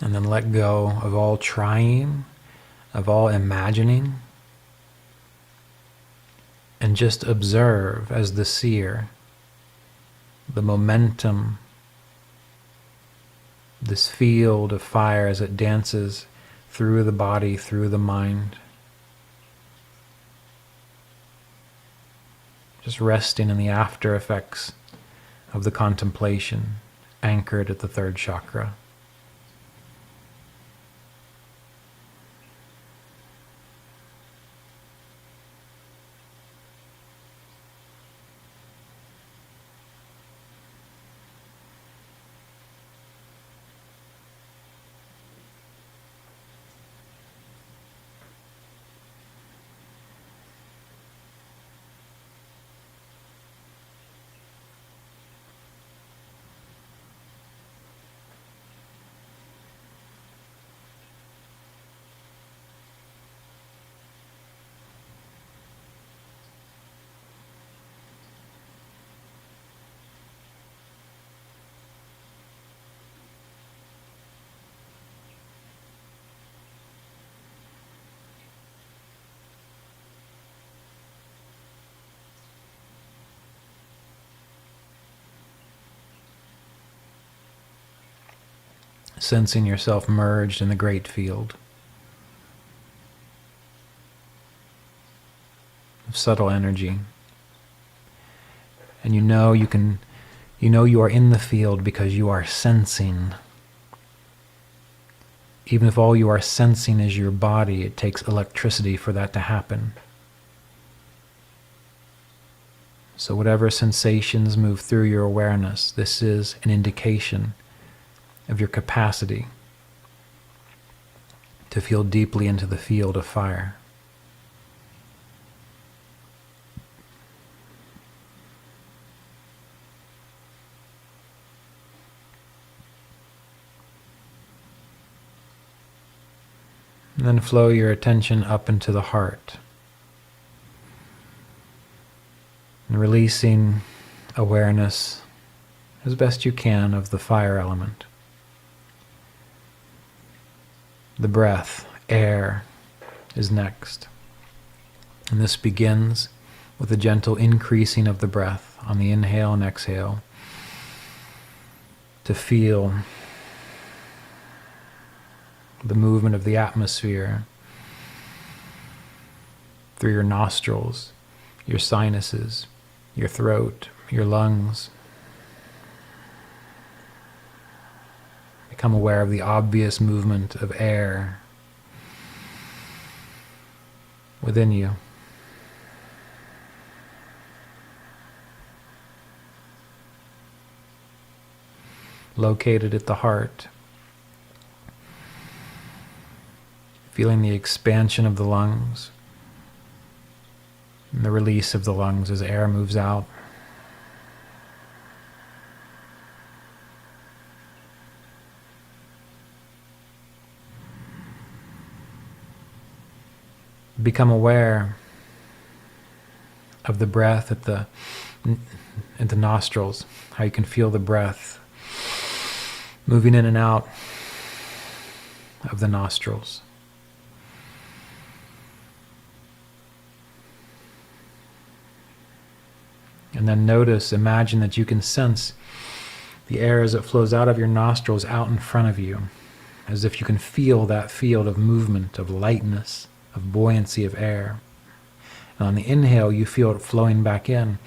And then let go of all trying, of all imagining, and just observe as the seer, the momentum, this field of fire as it dances through the body, through the mind. Just resting in the after effects of the contemplation, anchored at the third chakra. sensing yourself merged in the great field of subtle energy. And you know you are in the field because you are sensing. Even if all you are sensing is your body, it takes electricity for that to happen. So whatever sensations move through your awareness, this is an indication of your capacity to feel deeply into the field of fire. And then flow your attention up into the heart. And releasing awareness as best you can of the fire element. The breath, air, is next. And this begins with a gentle increasing of the breath on the inhale and exhale to feel the movement of the atmosphere through your nostrils, your sinuses, your throat, your lungs. Become aware of the obvious movement of air within you. Located at the heart. Feeling the expansion of the lungs and the release of the lungs as air moves out. Become aware of the breath at the nostrils, how you can feel the breath moving in and out of the nostrils. And then imagine that you can sense the air as it flows out of your nostrils out in front of you, as if you can feel that field of movement, of lightness, of buoyancy of air. And on the inhale, you feel it flowing back in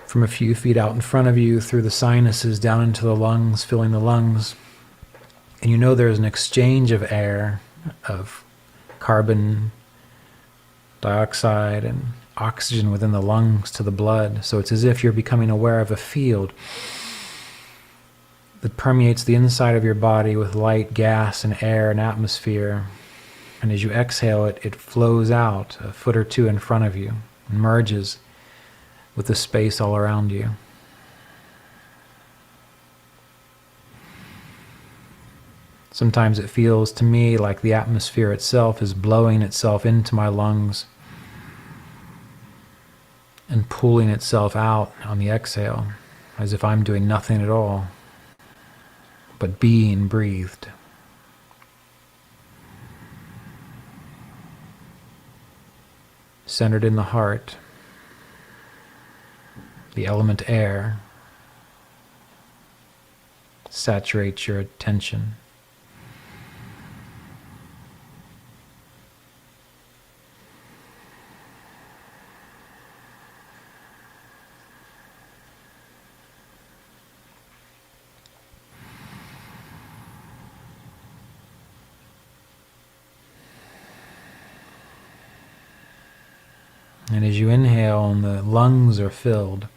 from a few feet out in front of you, through the sinuses, down into the lungs, filling the lungs. And you know there's an exchange of air, of carbon dioxide and oxygen within the lungs to the blood. So it's as if you're becoming aware of a field that permeates the inside of your body with light, gas, and air and atmosphere. And as you exhale it, it flows out a foot or two in front of you and merges with the space all around you. Sometimes it feels to me like the atmosphere itself is blowing itself into my lungs and pulling itself out on the exhale, as if I'm doing nothing at all, but being breathed. Centered in the heart, the element air saturates your attention. And as you inhale and the lungs are filled,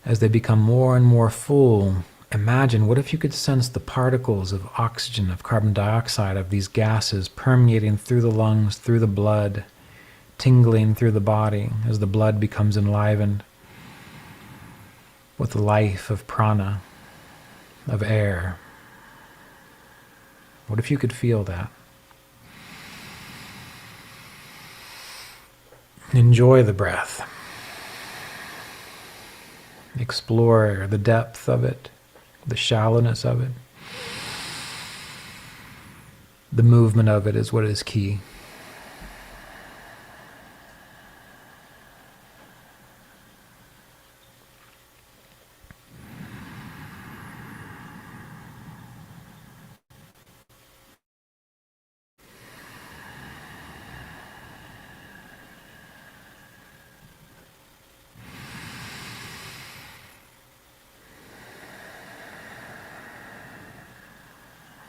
as they become more and more full, imagine, what if you could sense the particles of oxygen, of carbon dioxide, of these gases permeating through the lungs, through the blood, tingling through the body as the blood becomes enlivened with the life of prana, of air. What if you could feel that? Enjoy the breath. Explore the depth of it, the shallowness of it. The movement of it is what is key.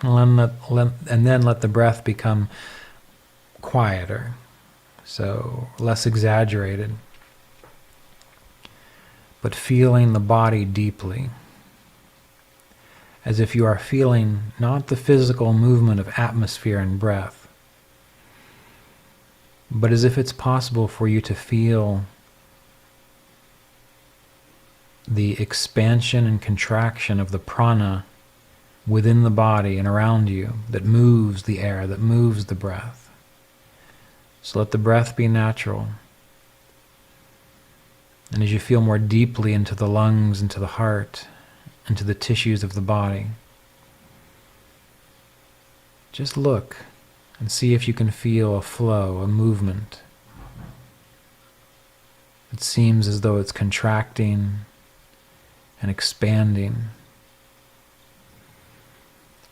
And then let the breath become quieter, so less exaggerated, but feeling the body deeply, as if you are feeling not the physical movement of atmosphere and breath, but as if it's possible for you to feel the expansion and contraction of the prana within the body and around you that moves the air, that moves the breath. So let the breath be natural. And as you feel more deeply into the lungs, into the heart, into the tissues of the body, just look and see if you can feel a flow, a movement. It seems as though it's contracting and expanding.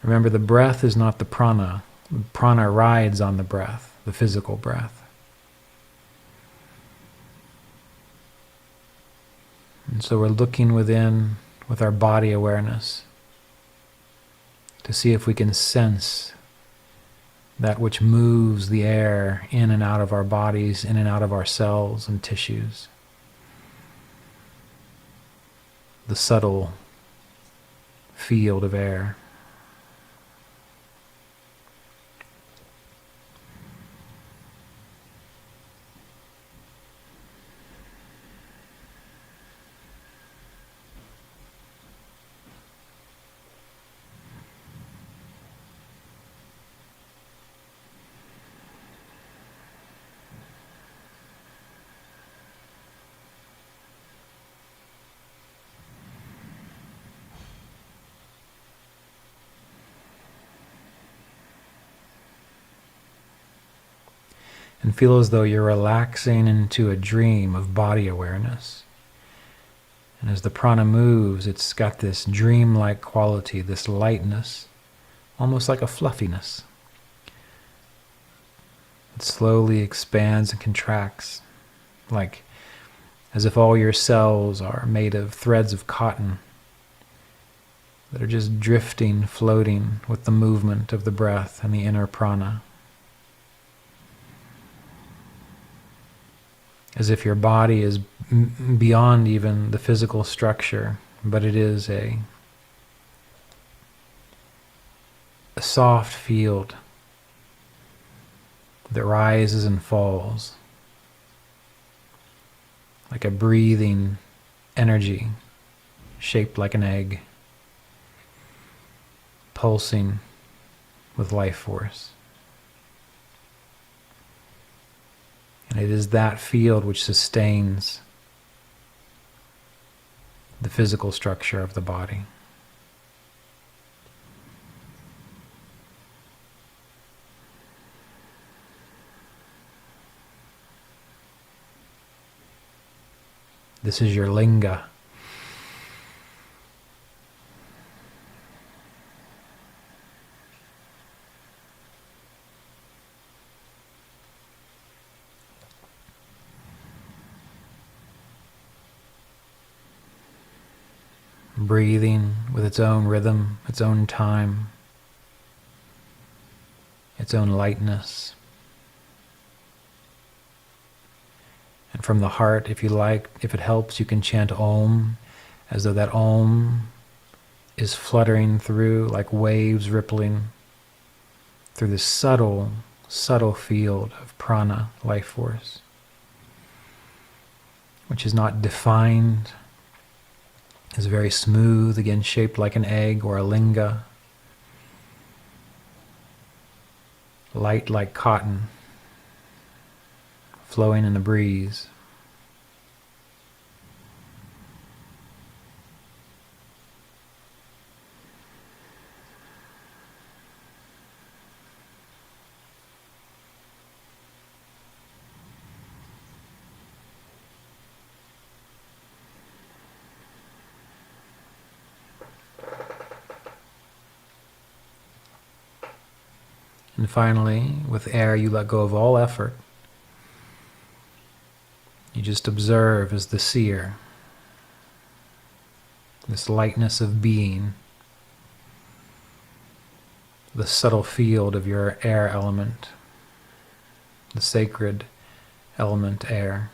Remember, the breath is not the prana. The prana rides on the breath, the physical breath. And so we're looking within with our body awareness to see if we can sense that which moves the air in and out of our bodies, in and out of our cells and tissues. The subtle field of air. And feel as though you're relaxing into a dream of body awareness. And as the prana moves, it's got this dreamlike quality, this lightness, almost like a fluffiness. It slowly expands and contracts, like as if all your cells are made of threads of cotton that are just drifting, floating with the movement of the breath and the inner prana. As if your body is beyond even the physical structure, but it is a soft field that rises and falls, like a breathing energy shaped like an egg, pulsing with life force. And it is that field which sustains the physical structure of the body. This is your linga. Breathing with its own rhythm, its own time, its own lightness. And from the heart, if you like, if it helps, you can chant Om, as though that Om is fluttering through like waves rippling through this subtle, subtle field of prana, life force, which is not defined, is very smooth, again shaped like an egg or a linga, light like cotton, flowing in the breeze. And finally, with air, you let go of all effort. You just observe as the seer, this lightness of being, the subtle field of your air element, the sacred element air.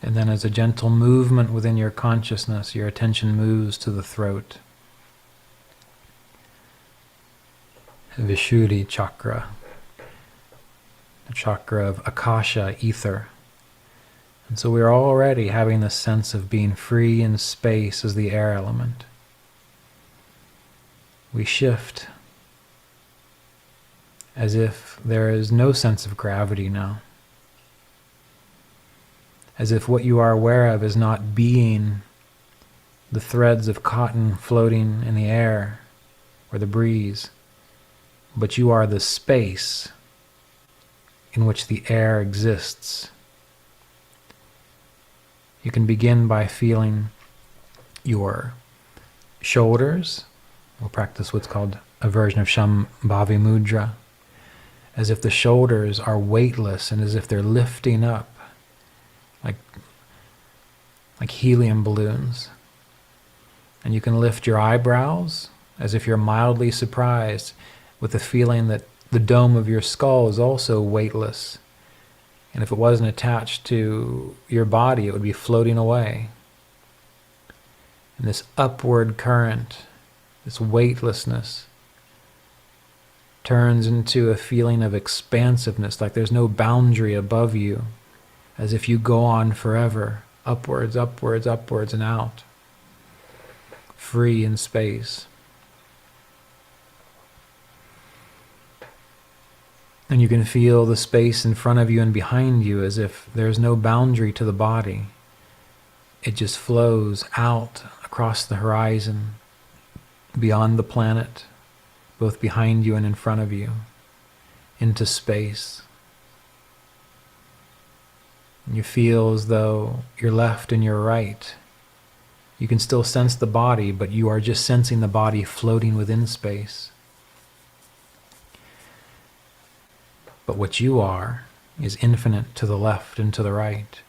And then as a gentle movement within your consciousness, your attention moves to the throat. Vishuddhi chakra, the chakra of Akasha, ether. And so we're already having this sense of being free in space as the air element. We shift as if there is no sense of gravity now. As if what you are aware of is not being the threads of cotton floating in the air or the breeze, but you are the space in which the air exists. You can begin by feeling your shoulders. We'll practice what's called a version of Shambhavi Mudra, as if the shoulders are weightless and as if they're lifting up like helium balloons. And you can lift your eyebrows as if you're mildly surprised with the feeling that the dome of your skull is also weightless. And if it wasn't attached to your body, it would be floating away. And this upward current, this weightlessness, turns into a feeling of expansiveness, like there's no boundary above you, as if you go on forever, upwards, upwards, upwards, and out, free in space. And you can feel the space in front of you and behind you as if there's no boundary to the body. It just flows out across the horizon, beyond the planet, both behind you and in front of you, into space. You feel as though your left and your right, you can still sense the body, but you are just sensing the body floating within space. But what you are is infinite to the left and to the right,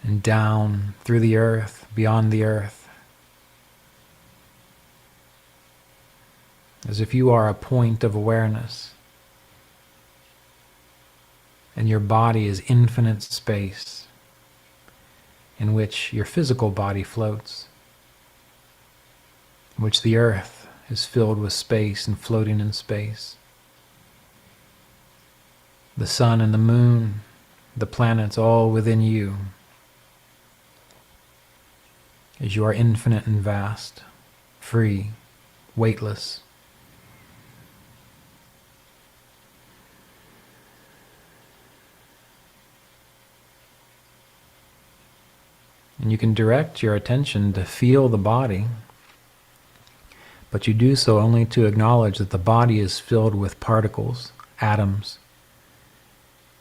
and down through the earth, beyond the earth, as if you are a point of awareness, and your body is infinite space in which your physical body floats, in which the earth is filled with space and floating in space. The sun and the moon, the planets, all within you, as you are infinite and vast, free, weightless. And you can direct your attention to feel the body, but you do so only to acknowledge that the body is filled with particles, atoms,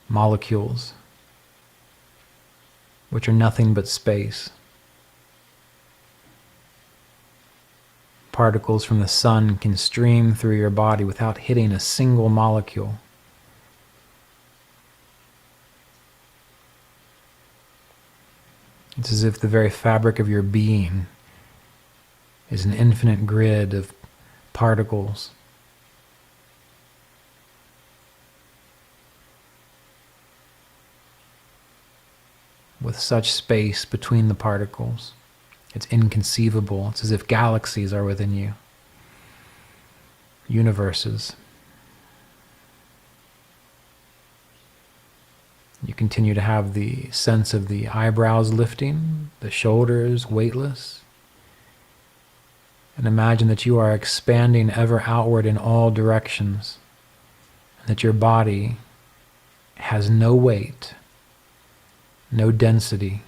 molecules, which are nothing but space. Particles from the sun can stream through your body without hitting a single molecule. It's as if the very fabric of your being is an infinite grid of particles. With such space between the particles, it's inconceivable. It's as if galaxies are within you, universes. You continue to have the sense of the eyebrows lifting, the shoulders weightless, and imagine that you are expanding ever outward in all directions, and that your body has no weight, no density,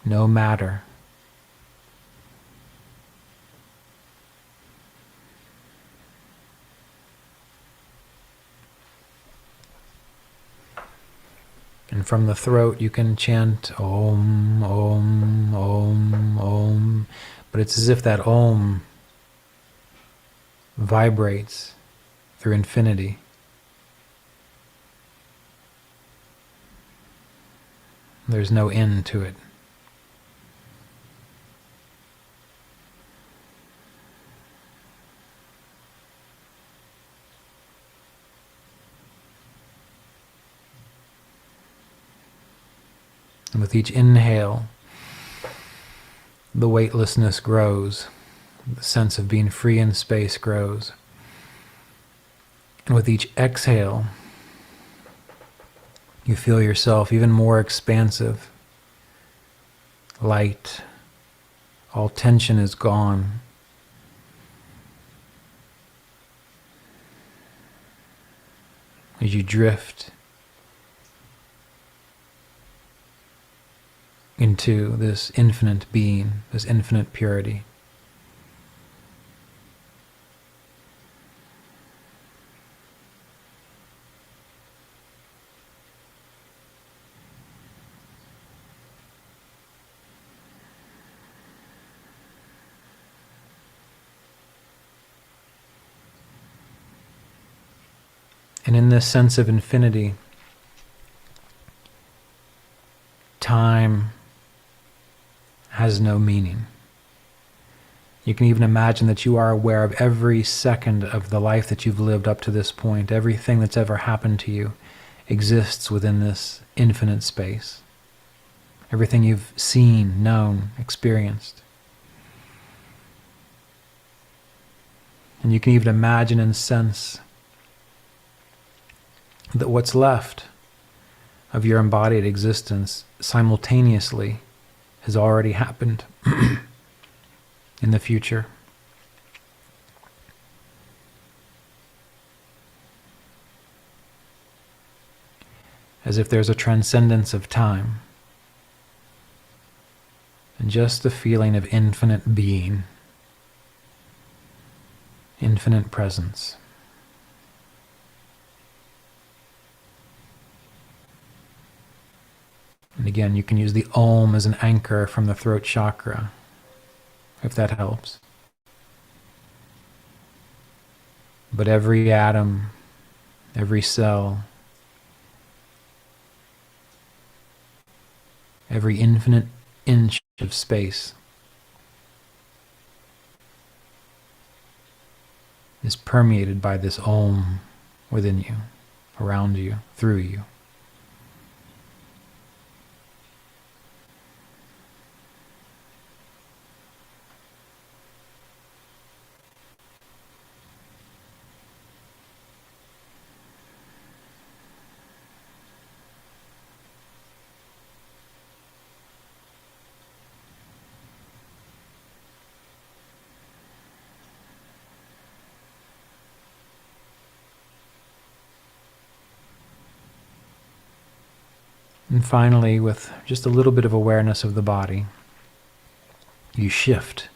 no matter. And from the throat you can chant Om, Om, Om, Om, but it's as if that Om vibrates through infinity. There's no end to it. And with each inhale, the weightlessness grows. The sense of being free in space grows. And with each exhale, you feel yourself even more expansive, light. All tension is gone. As you drift into this infinite being, this infinite purity. And in this sense of infinity, time has no meaning. You can even imagine that you are aware of every second of the life that you've lived up to this point. Everything that's ever happened to you exists within this infinite space. Everything you've seen, known, experienced. And you can even imagine and sense that what's left of your embodied existence simultaneously has already happened in the future. As if there's a transcendence of time and just the feeling of infinite being, infinite presence. And again, you can use the Om as an anchor from the throat chakra, if that helps. But every atom, every cell, every infinite inch of space is permeated by this Om within you, around you, through you. And finally, with just a little bit of awareness of the body, you shift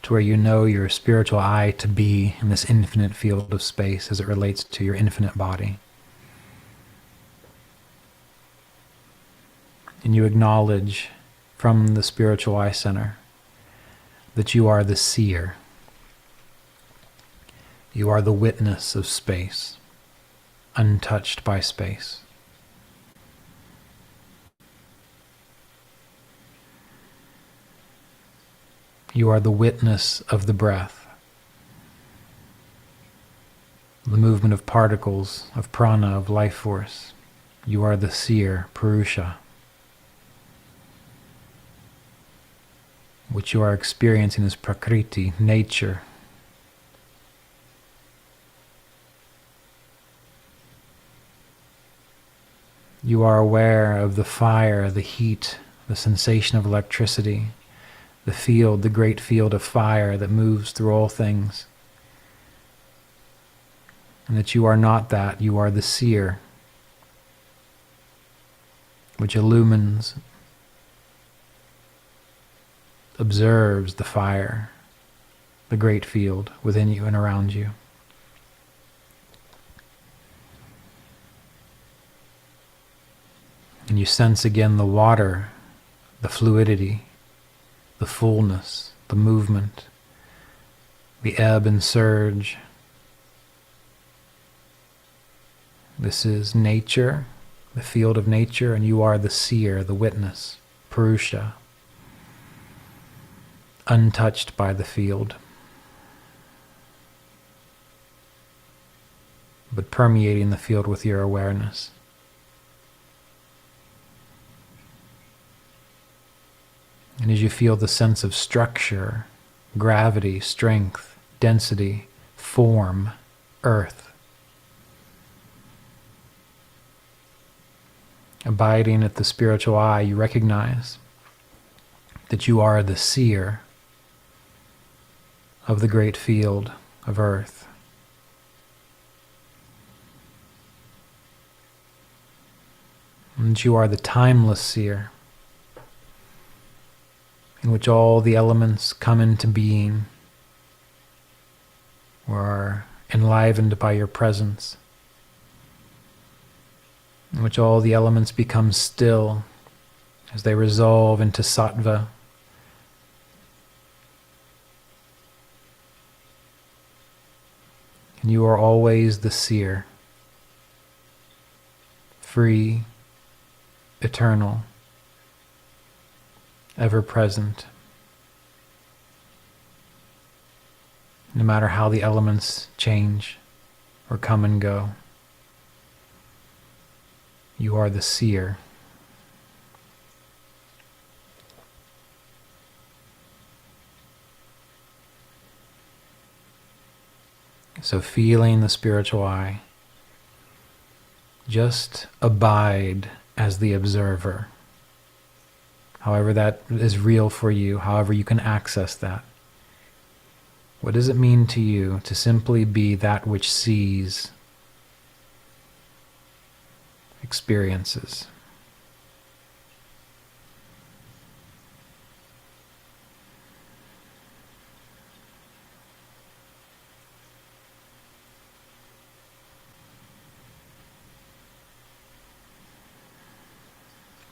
to where you know your spiritual eye to be in this infinite field of space as it relates to your infinite body. And you acknowledge from the spiritual eye center that you are the seer. You are the witness of space, untouched by space. You are the witness of the breath, the movement of particles, of prana, of life force. You are the seer, Purusha, which you are experiencing as Prakriti, nature. You are aware of the fire, the heat, the sensation of electricity, the field, the great field of fire that moves through all things. And that you are not that, you are the seer, which illumines observes the fire, the great field within you and around you. And you sense again the water, the fluidity, the fullness, the movement, the ebb and surge. This is nature, the field of nature, and you are the seer, the witness, Purusha, untouched by the field, but permeating the field with your awareness. And as you feel the sense of structure, gravity, strength, density, form, earth, abiding at the spiritual eye, you recognize that you are the seer of the great field of earth. And you are the timeless seer, in which all the elements come into being or are enlivened by your presence, in which all the elements become still as they resolve into sattva. And you are always the seer, free, eternal, ever present. No matter how the elements change or come and go, you are the seer. So feeling the spiritual eye, just abide as the observer. However that is real for you, however you can access that. What does it mean to you to simply be that which sees, experiences?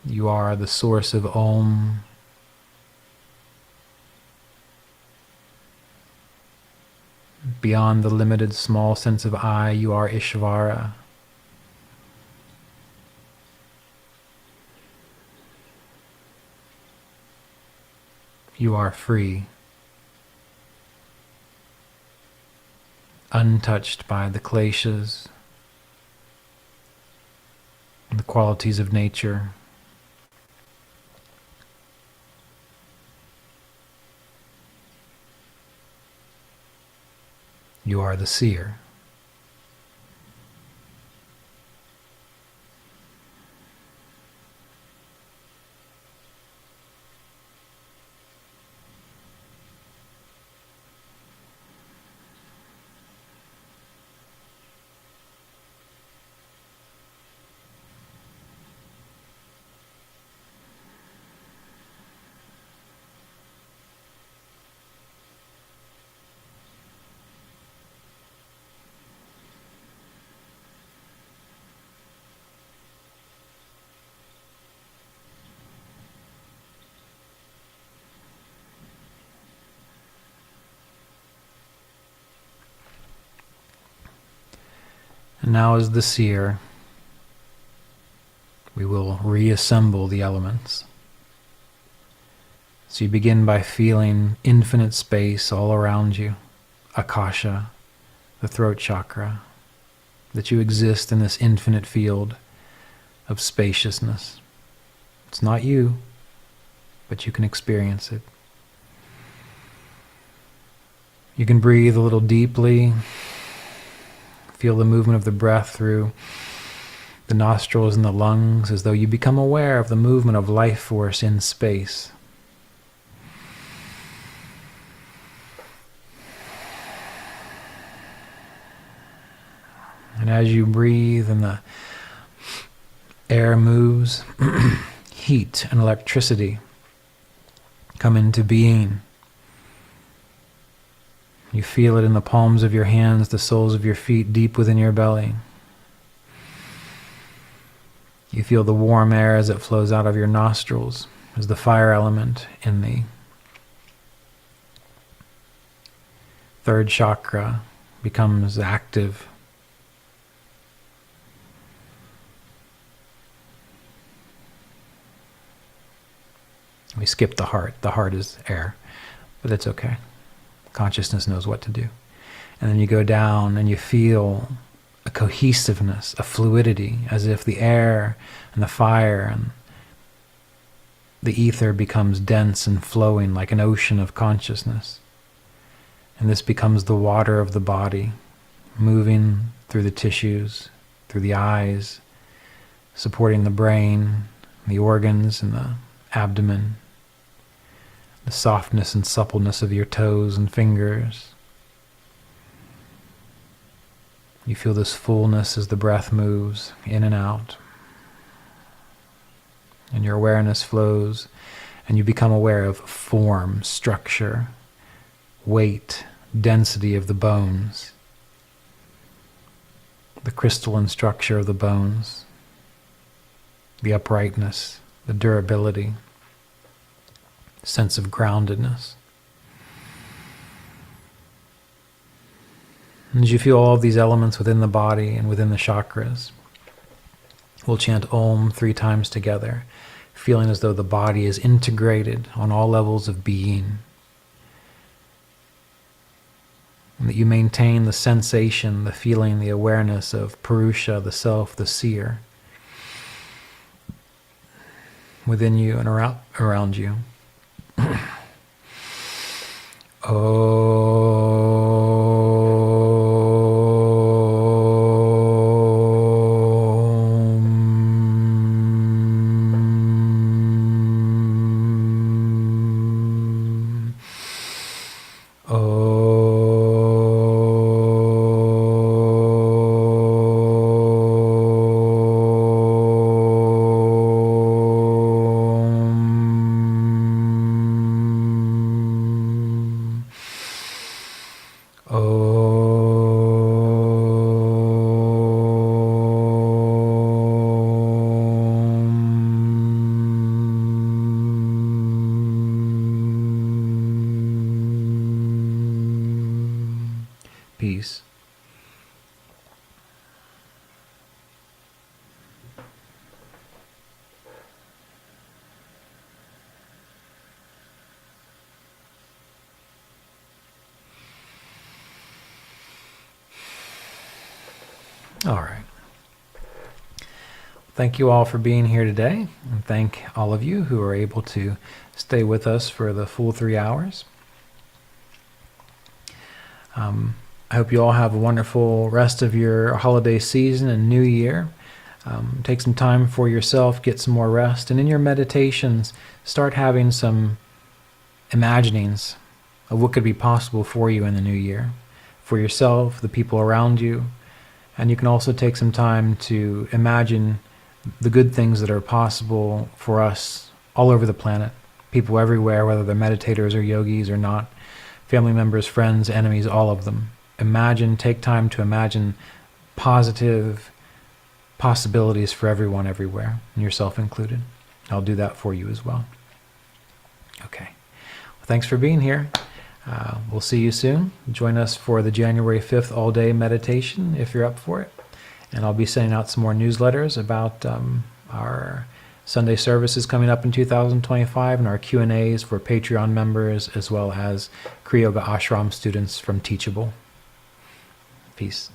You are the source of Om. Beyond the limited small sense of I, you are Ishvara. You are free, untouched by the kleshas and the qualities of nature. You are the seer. And now as the seer, we will reassemble the elements. So you begin by feeling infinite space all around you, Akasha, the throat chakra, that you exist in this infinite field of spaciousness. It's not you, but you can experience it. You can breathe a little deeply. Feel the movement of the breath through the nostrils and the lungs as though you become aware of the movement of life force in space. And as you breathe and the air moves, heat and electricity come into being. You feel it in the palms of your hands, the soles of your feet, deep within your belly. You feel the warm air as it flows out of your nostrils, as the fire element in the third chakra becomes active. We skip the heart. The heart is air, but it's okay. Consciousness knows what to do. And then you go down and you feel a cohesiveness, a fluidity, as if the air and the fire and the ether becomes dense and flowing like an ocean of consciousness. And this becomes the water of the body, moving through the tissues, through the eyes, supporting the brain, the organs, and the abdomen, the softness and suppleness of your toes and fingers. You feel this fullness as the breath moves in and out. And your awareness flows, and you become aware of form, structure, weight, density of the bones, the crystalline structure of the bones, the uprightness, the durability, sense of groundedness. And as you feel all of these elements within the body and within the chakras, we'll chant Om 3 times together, feeling as though the body is integrated on all levels of being. And that you maintain the sensation, the feeling, the awareness of Purusha, the self, the seer, within you and around you. Peace. All right. Thank you all for being here today, and thank all of you who are able to stay with us for the full 3 hours. I hope you all have a wonderful rest of your holiday season and new year. Take some time for yourself, get some more rest, and in your meditations, start having some imaginings of what could be possible for you in the new year, for yourself, the people around you. And you can also take some time to imagine the good things that are possible for us all over the planet, people everywhere, whether they're meditators or yogis or not, family members, friends, enemies, all of them. Take time to imagine positive possibilities for everyone everywhere, and yourself included. I'll do that for you as well. Okay. Well, thanks for being here. We'll see you soon. Join us for the January 5th all-day meditation if you're up for it. And I'll be sending out some more newsletters about our Sunday services coming up in 2025 and our Q&As for Patreon members as well as Kriya Yoga Ashram students from Teachable. Peace.